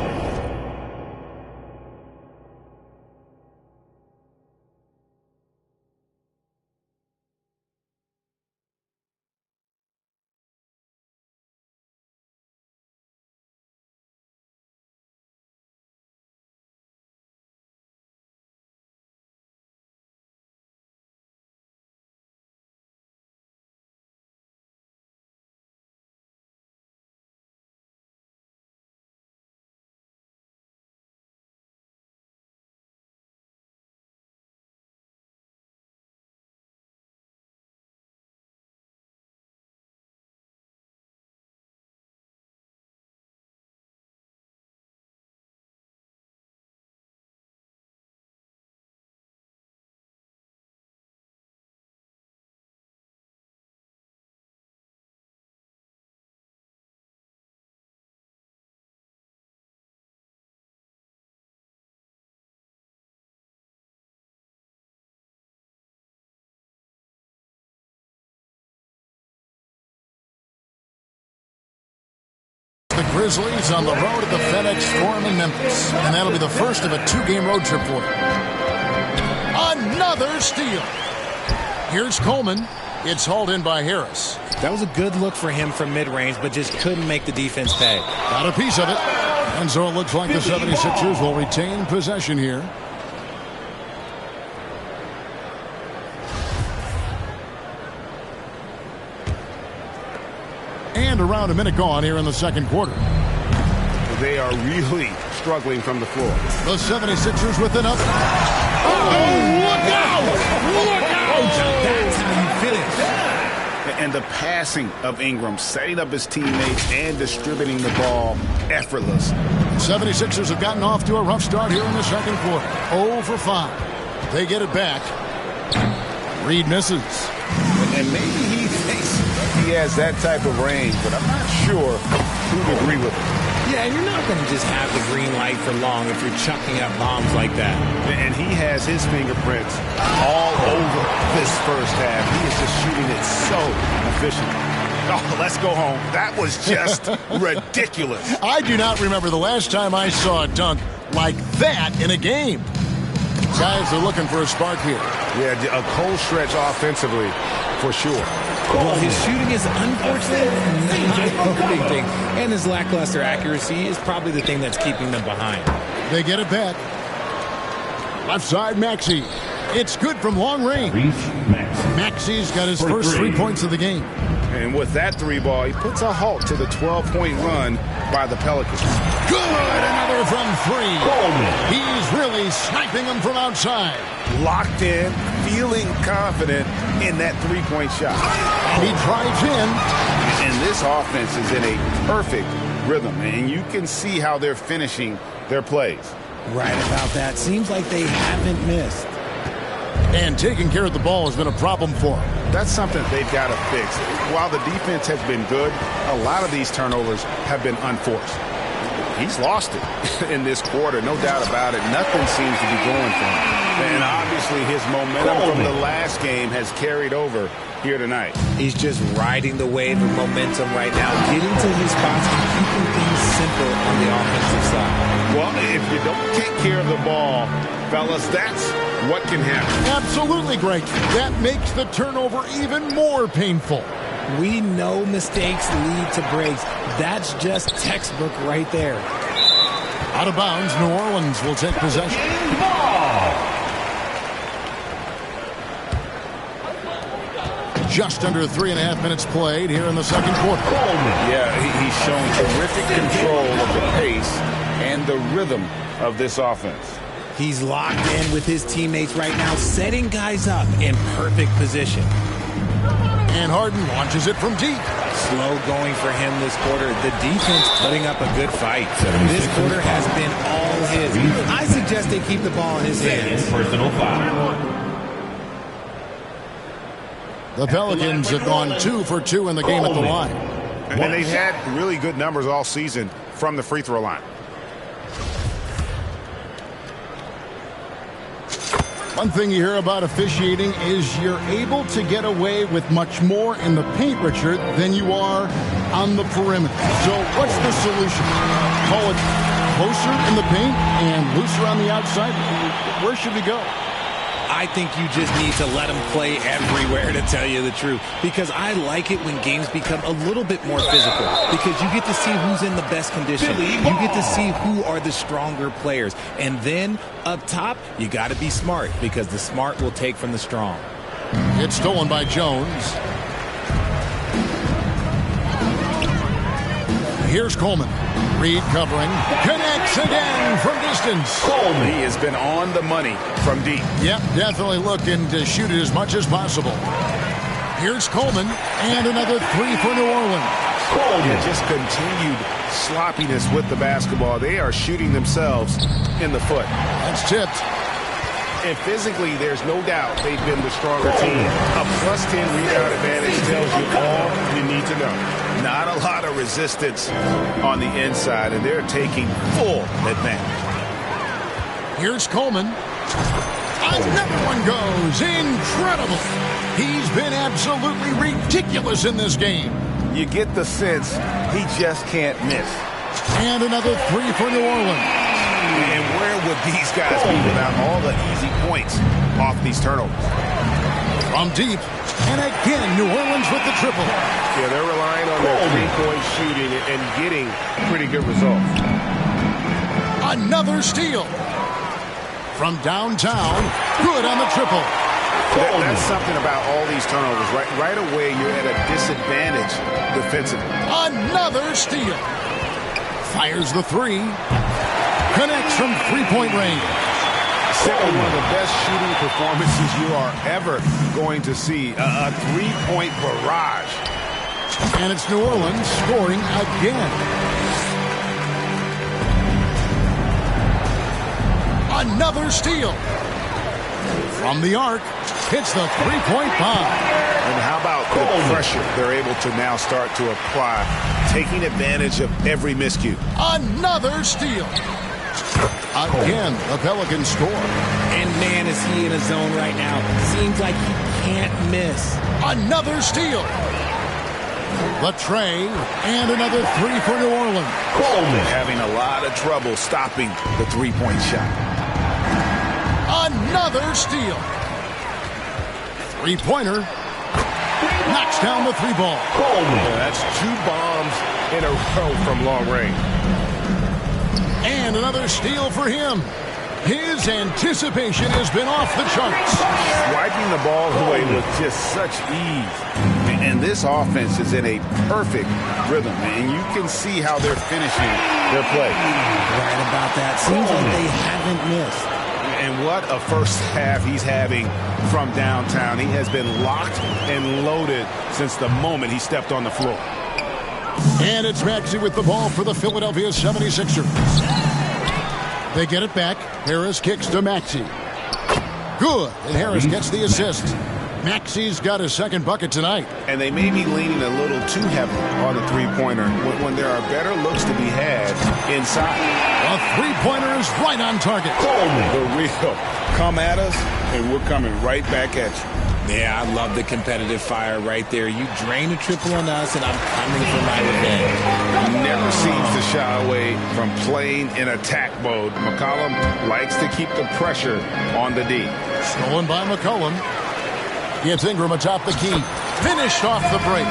Grizzlies on the road at the FedEx Forum in Memphis. And that'll be the first of a 2-game road trip for them. Another steal. Here's Coleman. It's hauled in by Harris. That was a good look for him from mid-range, but just couldn't make the defense pay. Got a piece of it. And so it looks like the 76ers will retain possession here. And around a minute gone here in the second quarter. They are really struggling from the floor. The 76ers with an up. Oh, look out! Look out! That's how you finish. And the passing of Ingram, setting up his teammates and distributing the ball, effortless. 76ers have gotten off to a rough start here in the second quarter. 0 for 5. They get it back. Reed misses. And maybe he thinks he has that type of range, but I'm not sure who'd agree with him. Yeah, and you're not going to just have the green light for long if you're chucking up bombs like that. And he has his fingerprints all over this first half. He is just shooting it so efficiently. Oh, let's go home. That was just ridiculous. I do not remember the last time I saw a dunk like that in a game. Guys are looking for a spark here. Yeah, a cold stretch offensively, for sure. Well, his shooting is unfortunately not the big thing, and his lackluster accuracy is probably the thing that's keeping them behind. They get it back. Left side, Maxey. It's good from long range. Maxey's got his first 3 points of the game. And with that 3 ball, he puts a halt to the 12-point run by the Pelicans. Good! Another from 3. He's really sniping them from outside. Locked in, feeling confident in that 3-point shot. He drives in. And this offense is in a perfect rhythm. And you can see how they're finishing their plays. Right about that. Seems like they haven't missed. And taking care of the ball has been a problem for him. That's something they've got to fix. While the defense has been good, a lot of these turnovers have been unforced. He's lost it in this quarter, no doubt about it. Nothing seems to be going for him. And obviously his momentum from the last game has carried over here tonight. He's just riding the wave of momentum right now, getting to his spots and keeping things simple on the offensive side. Well, if you don't take care of the ball, fellas, that's what can happen. Absolutely, Greg. That makes the turnover even more painful. We know mistakes lead to breaks. That's just textbook right there. Out of bounds, New Orleans will take possession. Just under 3.5 minutes played here in the second quarter. Yeah, he's shown terrific control of the pace and the rhythm of this offense. He's locked in with his teammates right now, setting guys up in perfect position. And Harden launches it from deep. Slow going for him this quarter. The defense putting up a good fight. This quarter has been all his. I suggest they keep the ball in his hands. Personal foul. The Pelicans have gone 2 for 2 in the game at the line. And they've had really good numbers all season from the free throw line. One thing you hear about officiating is you're able to get away with much more in the paint, Richard, than you are on the perimeter. So what's the solution? Call it closer in the paint and looser on the outside? Where should we go? I think you just need to let them play everywhere, to tell you the truth. Because I like it when games become a little bit more physical. Because you get to see who's in the best condition. You get to see who are the stronger players. And then, up top, you got to be smart. Because the smart will take from the strong. It's stolen by Jones. Here's Coleman. Reed covering. Connects again from distance. Coleman. He has been on the money from deep. Yep, definitely looking to shoot it as much as possible. Here's Coleman. And another 3 for New Orleans. Coleman. Just continued sloppiness with the basketball. They are shooting themselves in the foot. That's tipped. And physically, there's no doubt they've been the stronger team. A +10 rebound advantage tells you all you need to know. Not a lot of resistance on the inside, and they're taking full advantage. Here's Coleman. Another one goes. Incredible. He's been absolutely ridiculous in this game. You get the sense he just can't miss. And another three for New Orleans. And where would these guys be without all the easy points off these turnovers? From deep, and again, New Orleans with the triple. Yeah, they're relying on their three-point shooting and getting pretty good results. Another steal. From downtown, good on the triple. That's something about all these turnovers. Right away, you're at a disadvantage defensively. Another steal. Fires the three. Connects from three-point range. Simply one of the best shooting performances you are ever going to see. A three-point barrage. And it's New Orleans scoring again. Another steal. From the arc, hits the three-point bomb. And how about the pressure they're able to now start to apply, taking advantage of every miscue. Another steal. Again, the Pelicans score. And man, is he in a zone right now. Seems like he can't miss. Another steal. The tray, and another three for New Orleans. Coleman having a lot of trouble stopping the three-point shot. Another steal. Three-pointer. Knocks down the three ball. Yeah, that's two bombs in a row from long range. And another steal for him. His anticipation has been off the charts. Swiping the ball away with just such ease. And this offense is in a perfect rhythm. And you can see how they're finishing their play. Right about that. Seems like they haven't missed. And what a first half he's having from downtown. He has been locked and loaded since the moment he stepped on the floor. And it's Maxey with the ball for the Philadelphia 76ers. They get it back. Harris kicks to Maxey. Good. And Harris gets the assist. Maxey's got his second bucket tonight. And they may be leaning a little too heavily on the three-pointer when there are better looks to be had inside. A three-pointer is right on target. The real. Come at us, and we're coming right back at you. Yeah, I love the competitive fire right there. You drain a triple on us, and I'm coming for my revenge. Never seems to shy away from playing in attack mode. McCollum likes to keep the pressure on the D. Stolen by McCollum. Gets Ingram atop the key. Finished off the break.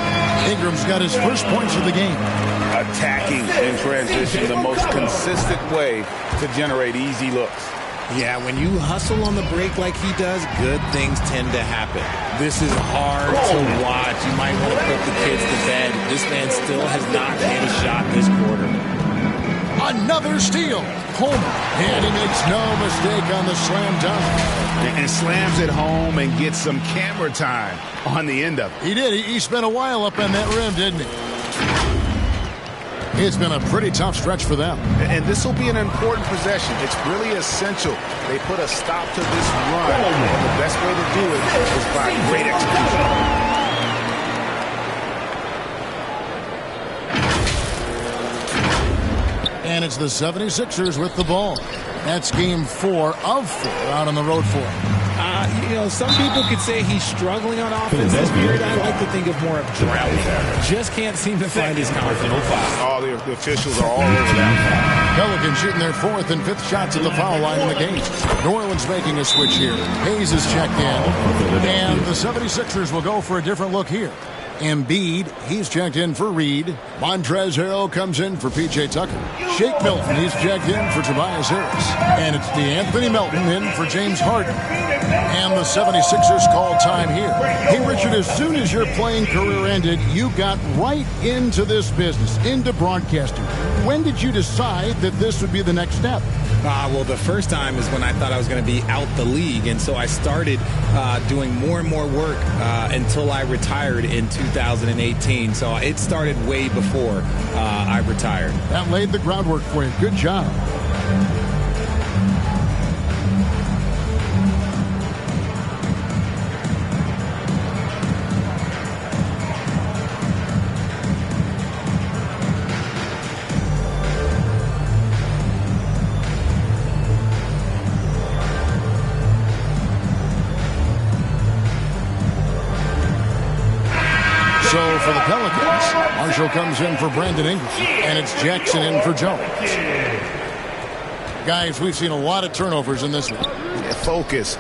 Ingram's got his first points of the game. Attacking in transition, the most consistent way to generate easy looks. Yeah, when you hustle on the break like he does, good things tend to happen. This is hard to watch. You might want to put the kids to bed. This man still has not made a shot this quarter. Another steal. Coleman. And he makes no mistake on the slam dunk. And slams it home and gets some camera time on the end of it. He did. He spent a while up on that rim, didn't he? It's been a pretty tough stretch for them. And this will be an important possession. It's really essential they put a stop to this run. And the best way to do it is by great execution. And it's the 76ers with the ball. That's game 4 of 4 out on the road for him. Some people could say he's struggling on offense this period. I like to think of more of drowning. Just can't seem to find his confidence. All the officials are all over that. Pelicans shooting their 4th and 5th shots at the foul line in the game. New Orleans making a switch here. Hayes is checked in. And the 76ers will go for a different look here. Embiid, he's checked in for Reed. Montrezl Harrell comes in for P.J. Tucker. Shake Milton, he's checked in for Tobias Harris. And it's DeAnthony Melton in for James Harden. And the 76ers call time here. Hey, Richard, as soon as your playing career ended, you got right into this business, into broadcasting. When did you decide that this would be the next step? Well, the first time is when I thought I was going to be out the league. And so I started doing more and more work until I retired in 2018. So it started way before I retired. That laid the groundwork for you. Good job. So for the Pelicans, Marshall comes in for Brandon Ingram, and it's Jackson in for Jones. Guys, we've seen a lot of turnovers in this one. Yeah, focus.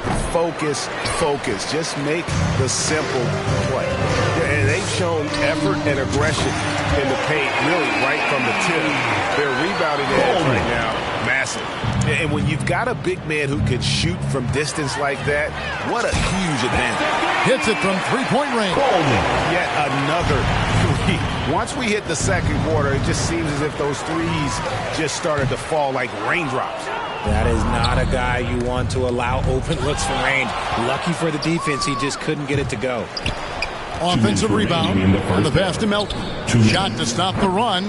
Just make the simple play. And they've shown effort and aggression in the paint, really right from the tip. Their rebounding edge right now, massive. And when you've got a big man who can shoot from distance like that, what a huge advantage. Hits it from three-point range. Yet another three. Once we hit the second quarter, it just seems as if those threes just started to fall like raindrops. That is not a guy you want to allow open looks from range. Lucky for the defense, he just couldn't get it to go. Offensive rebound on the pass to Melton. Shot to stop the run,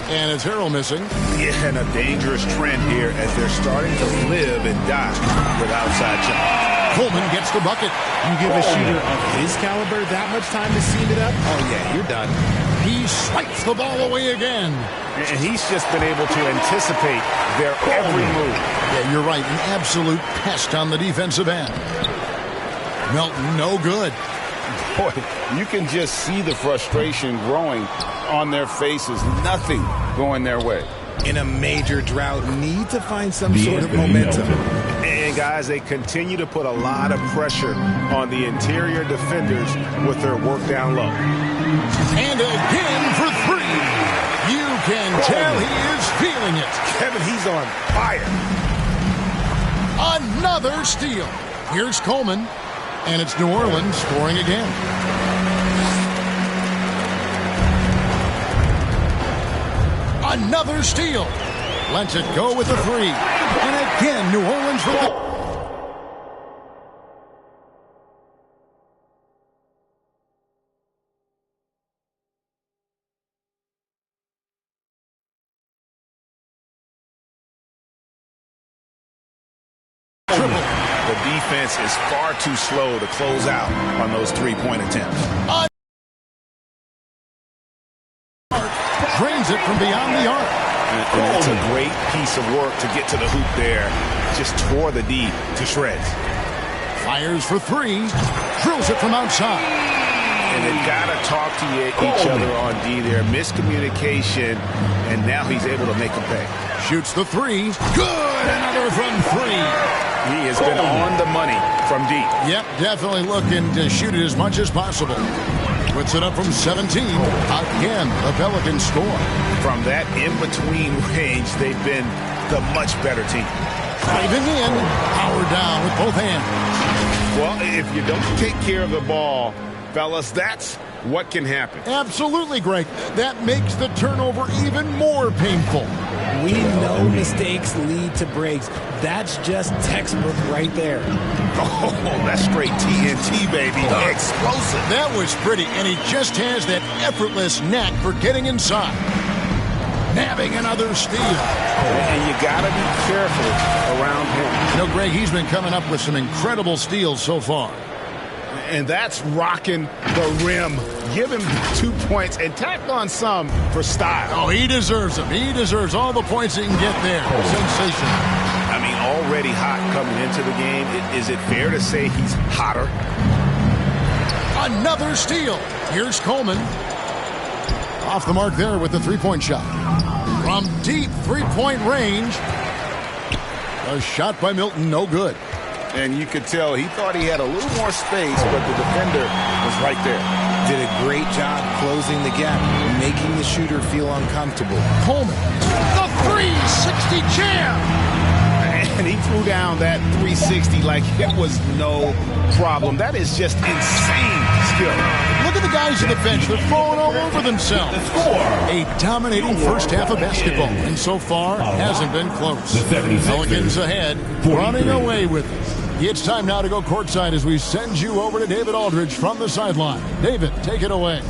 and it's Harrell missing. Yeah, and a dangerous trend here as they're starting to live and die with outside shots. Coleman gets the bucket. You give a shooter of his caliber that much time to seam it up? Oh, yeah, you're done. He swipes the ball away again. And he's just been able to anticipate their every move. Yeah, you're right. An absolute pest on the defensive end. Melton, no good. Boy, you can just see the frustration growing on their faces. Nothing going their way. In a major drought, need to find some sort of momentum. And guys, they continue to put a lot of pressure on the interior defenders with their work down low. And again for three. You can tell he is feeling it. Kevin, he's on fire. Another steal. Here's Coleman, and it's New Orleans scoring again. Another steal. Lets it go with the three. And again, New Orleans with the... The defense is far too slow to close out on those three-point attempts. Drains it from beyond the arc. And it's a great piece of work to get to the hoop there. Just tore the D to shreds. Fires for three. Drills it from outside. And they've got to talk to each other on D there. Miscommunication, and now he's able to make them pay. Shoots the three. Good! Another from three. He has been on the money from deep. Yep, definitely looking to shoot it as much as possible. Puts it up from 17. Again, the Pelicans score. From that in-between range, they've been the much better team. Driving in, power down with both hands. Well, if you don't take care of the ball, fellas, that's what can happen. Absolutely, Greg. That makes the turnover even more painful. We know mistakes lead to breaks. That's just textbook right there. Oh, that's straight TNT, baby. Explosive. That was pretty, and he just has that effortless knack for getting inside. Nabbing another steal. And you got to be careful around him. You know, Greg, he's been coming up with some incredible steals so far. And that's rocking the rim. Give him 2 points and tack on some for style. Oh, he deserves them. He deserves all the points he can get there. Sensational. I mean, already hot coming into the game. Is it fair to say he's hotter? Another steal. Here's Coleman. Off the mark there with the three-point shot. From deep three-point range. A shot by Milton, no good. And you could tell he thought he had a little more space, but the defender was right there. Did a great job closing the gap, making the shooter feel uncomfortable. Coleman, the 360 jam! And he threw down that 360 like it was no problem. That is just insane skill. Look at the guys on the bench. They're falling all over themselves. A dominating first half of basketball, and so far hasn't been close. Pelicans ahead, running away with it. It's time now to go courtside as we send you over to David Aldridge from the sideline. David, take it away.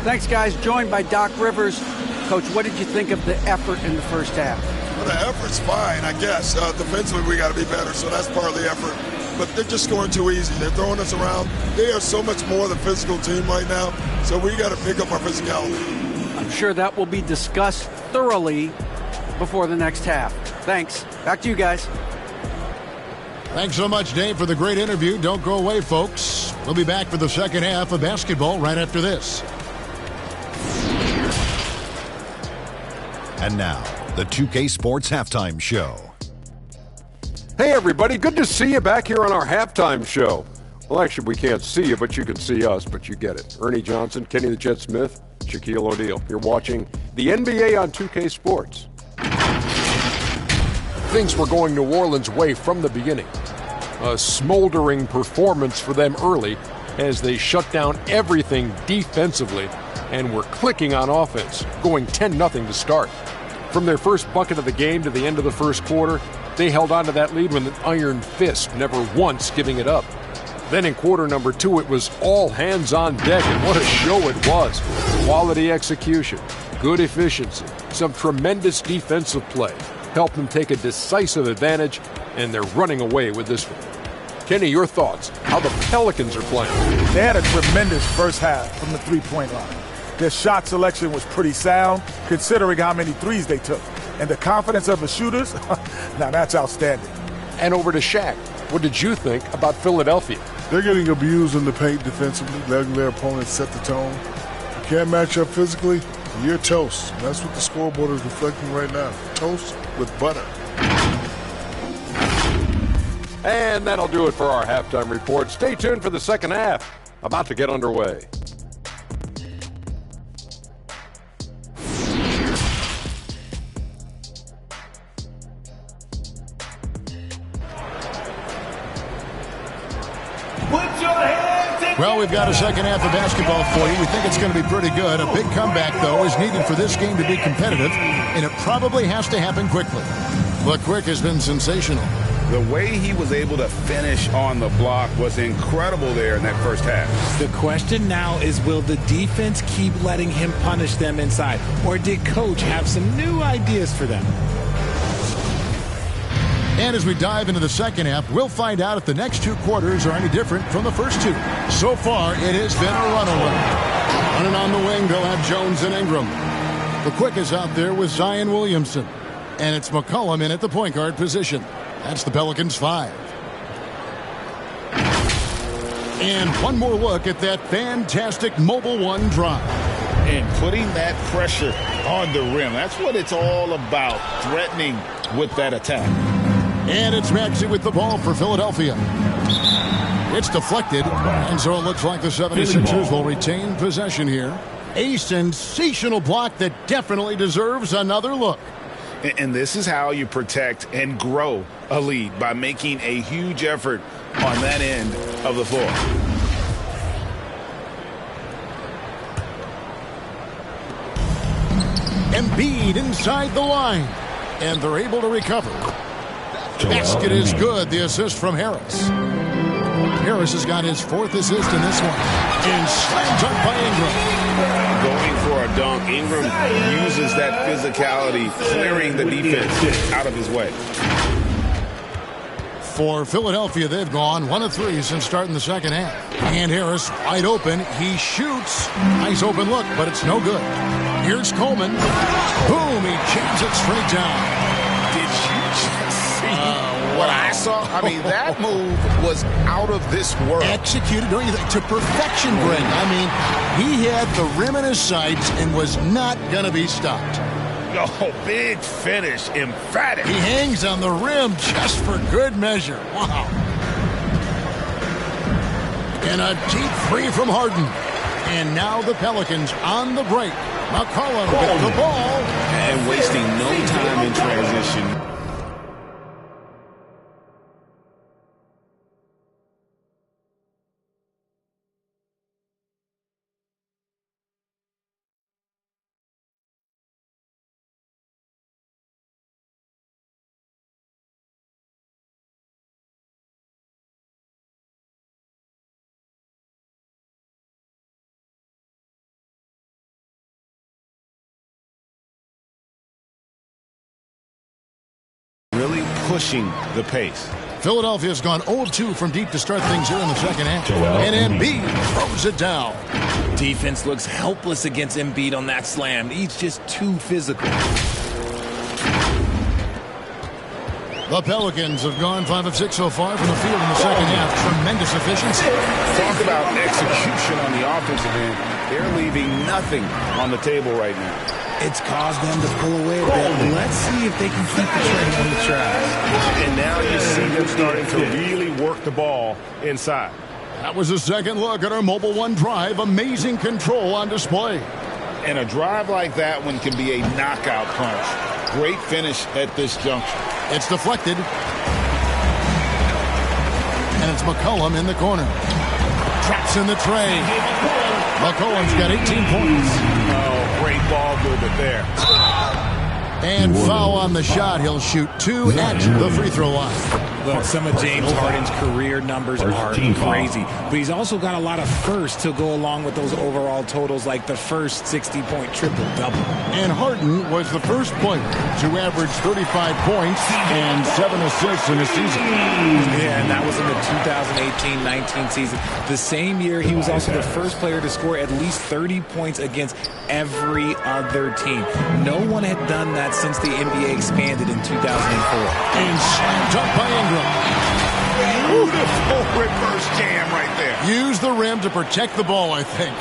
Thanks, guys. Joined by Doc Rivers. Coach, what did you think of the effort in the first half? Well, the effort's fine, I guess. Defensively, we got to be better, so that's part of the effort. But they're just scoring too easy. They're throwing us around. They are so much more than physical team right now, so we got to pick up our physicality. I'm sure that will be discussed thoroughly before the next half. Thanks. Back to you guys. Thanks so much, Dave, for the great interview. Don't go away, folks. We'll be back for the second half of basketball right after this. And now, the 2K Sports Halftime Show. Hey, everybody. Good to see you back here on our halftime show. Well, actually, we can't see you, but you can see us, but you get it. Ernie Johnson, Kenny the Jet Smith, Shaquille O'Neal. You're watching the NBA on 2K Sports. Things were going New Orleans' way from the beginning. A smoldering performance for them early as they shut down everything defensively and were clicking on offense, going 10-0 to start. From their first bucket of the game to the end of the first quarter, they held on to that lead with an iron fist, never once giving it up. Then in quarter number 2, it was all hands on deck, and what a show it was. Quality execution, good efficiency, some tremendous defensive play helped them take a decisive advantage, and they're running away with this one. Kenny, your thoughts, how the Pelicans are playing? They had a tremendous first half from the three-point line. Their shot selection was pretty sound, considering how many threes they took. And the confidence of the shooters, now that's outstanding. And over to Shaq. What did you think about Philadelphia? They're getting abused in the paint defensively, letting their opponents set the tone. If you can't match up physically, you're toast. And that's what the scoreboard is reflecting right now. Toast with butter. And that'll do it for our halftime report. Stay tuned for the second half. About to get underway. Well, we've got a second half of basketball for you. We think it's going to be pretty good. A big comeback, though, is needed for this game to be competitive, and it probably has to happen quickly. But Quick has been sensational. The way he was able to finish on the block was incredible there in that first half. The question now is, will the defense keep letting him punish them inside, or did Coach have some new ideas for them? And as we dive into the second half, we'll find out if the next two quarters are any different from the first two. So far, it has been a runaway. Running on the wing, they'll have Jones and Ingram. The Quick is out there with Zion Williamson. And it's McCollum in at the point guard position. That's the Pelicans 5. And one more look at that fantastic Mobile One drive. And putting that pressure on the rim. That's what it's all about, threatening with that attack. And it's Maxey with the ball for Philadelphia. It's deflected, and so it looks like the 76ers will retain possession here. A sensational block that definitely deserves another look. And this is how you protect and grow a lead, by making a huge effort on that end of the floor. Embiid inside the line, and they're able to recover. Basket is good. The assist from Harris. Harris has got his 4th assist in this one. And slammed up by Ingram. Going for a dunk. Ingram uses that physicality, clearing the defense out of his way. For Philadelphia, they've gone 1 of 3 since starting the second half. And Harris wide open. He shoots. Nice open look, but it's no good. Here's Coleman. Boom, he jams it straight down. Did you just see what I saw? I mean, that move was out of this world. Executed, don't you think, to perfection, Greg. I mean, he had the rim in his sights and was not going to be stopped. Oh, big finish, emphatic. He hangs on the rim just for good measure. Wow. And a deep three from Harden. And now the Pelicans on the break. McCollum with the ball. And wasting no time in transition. Really pushing the pace. Philadelphia's gone 0-2 from deep to start things here in the second half. And Embiid throws it down. Defense looks helpless against Embiid on that slam. He's just too physical. The Pelicans have gone 5 of 6 so far from the field in the second half. Tremendous efficiency. Talk about execution on the offensive end. They're leaving nothing on the table right now. It's caused them to pull away a bit. Let's see if they can keep the train on the tracks. And now you see them starting to really work the ball inside. That was a second look at our Mobile One drive. Amazing control on display. And a drive like that one can be a knockout punch. Great finish at this juncture. It's deflected. And it's McCollum in the corner. Traps in the tray. McCollum's got 18 points. Oh, great ball movement there. And foul on the shot. He'll shoot 2 at the free throw line. Look, some of James Harden's career numbers are crazy, but he's also got a lot of firsts to go along with those overall totals, like the first 60-point triple-double. And Harden was the first player to average 35 points and 7 assists in a season. Yeah, and that was in the 2018-19 season. The same year, he was also the first player to score at least 30 points against every other team. No one had done that since the NBA expanded in 2004. And slammed up by Ingram. Beautiful reverse jam right there. Use the rim to protect the ball, I think.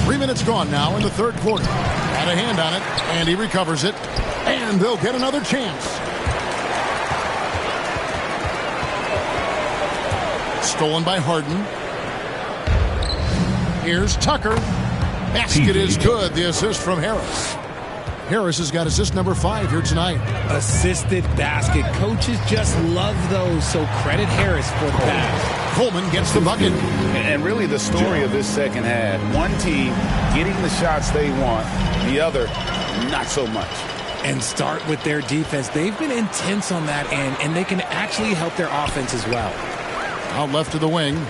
3 minutes gone now in the third quarter. Had a hand on it, and he recovers it. And they'll get another chance. Stolen by Harden. Here's Tucker. Basket is good. The assist from Harris. Harris has got assist number 5 here tonight. Assisted basket. Coaches just love those, so credit Harris for the pass. Coleman gets the bucket. And really the story of this second half, one team getting the shots they want, the other not so much. And start with their defense. They've been intense on that end, and they can actually help their offense as well. Out left to the wing.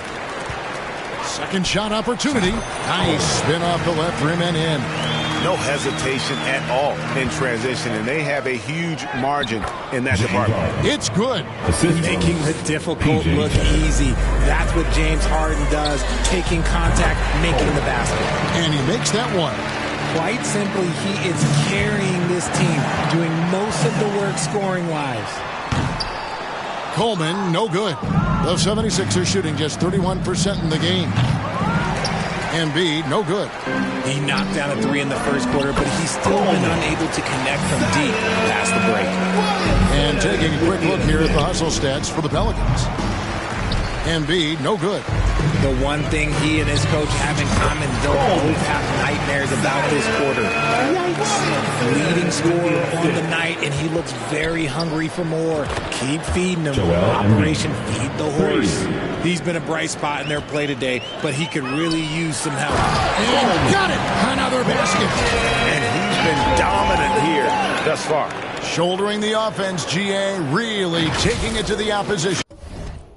Second shot opportunity. Nice spin off the left rim and in. No hesitation at all in transition, and they have a huge margin in that department. It's good. Making the difficult look easy. That's what James Harden does. Taking contact, making the basket. And he makes that one. Quite simply, he is carrying this team, doing most of the work scoring-wise. Coleman, no good. The 76ers shooting just 31% in the game. Embiid, no good. He knocked down a 3 in the first quarter, but he's still been unable to connect from deep past the break. And taking a quick look here at the hustle stats for the Pelicans. Embiid, no good. The one thing he and his coach have in common, they'll both have nightmares about this quarter. Leading scorer on the night, and he looks very hungry for more. Keep feeding him. Operation Feed the Horse. He's been a bright spot in their play today, but he could really use some help. And got it! Another basket. And he's been dominant here thus far. Shouldering the offense, GA really taking it to the opposition.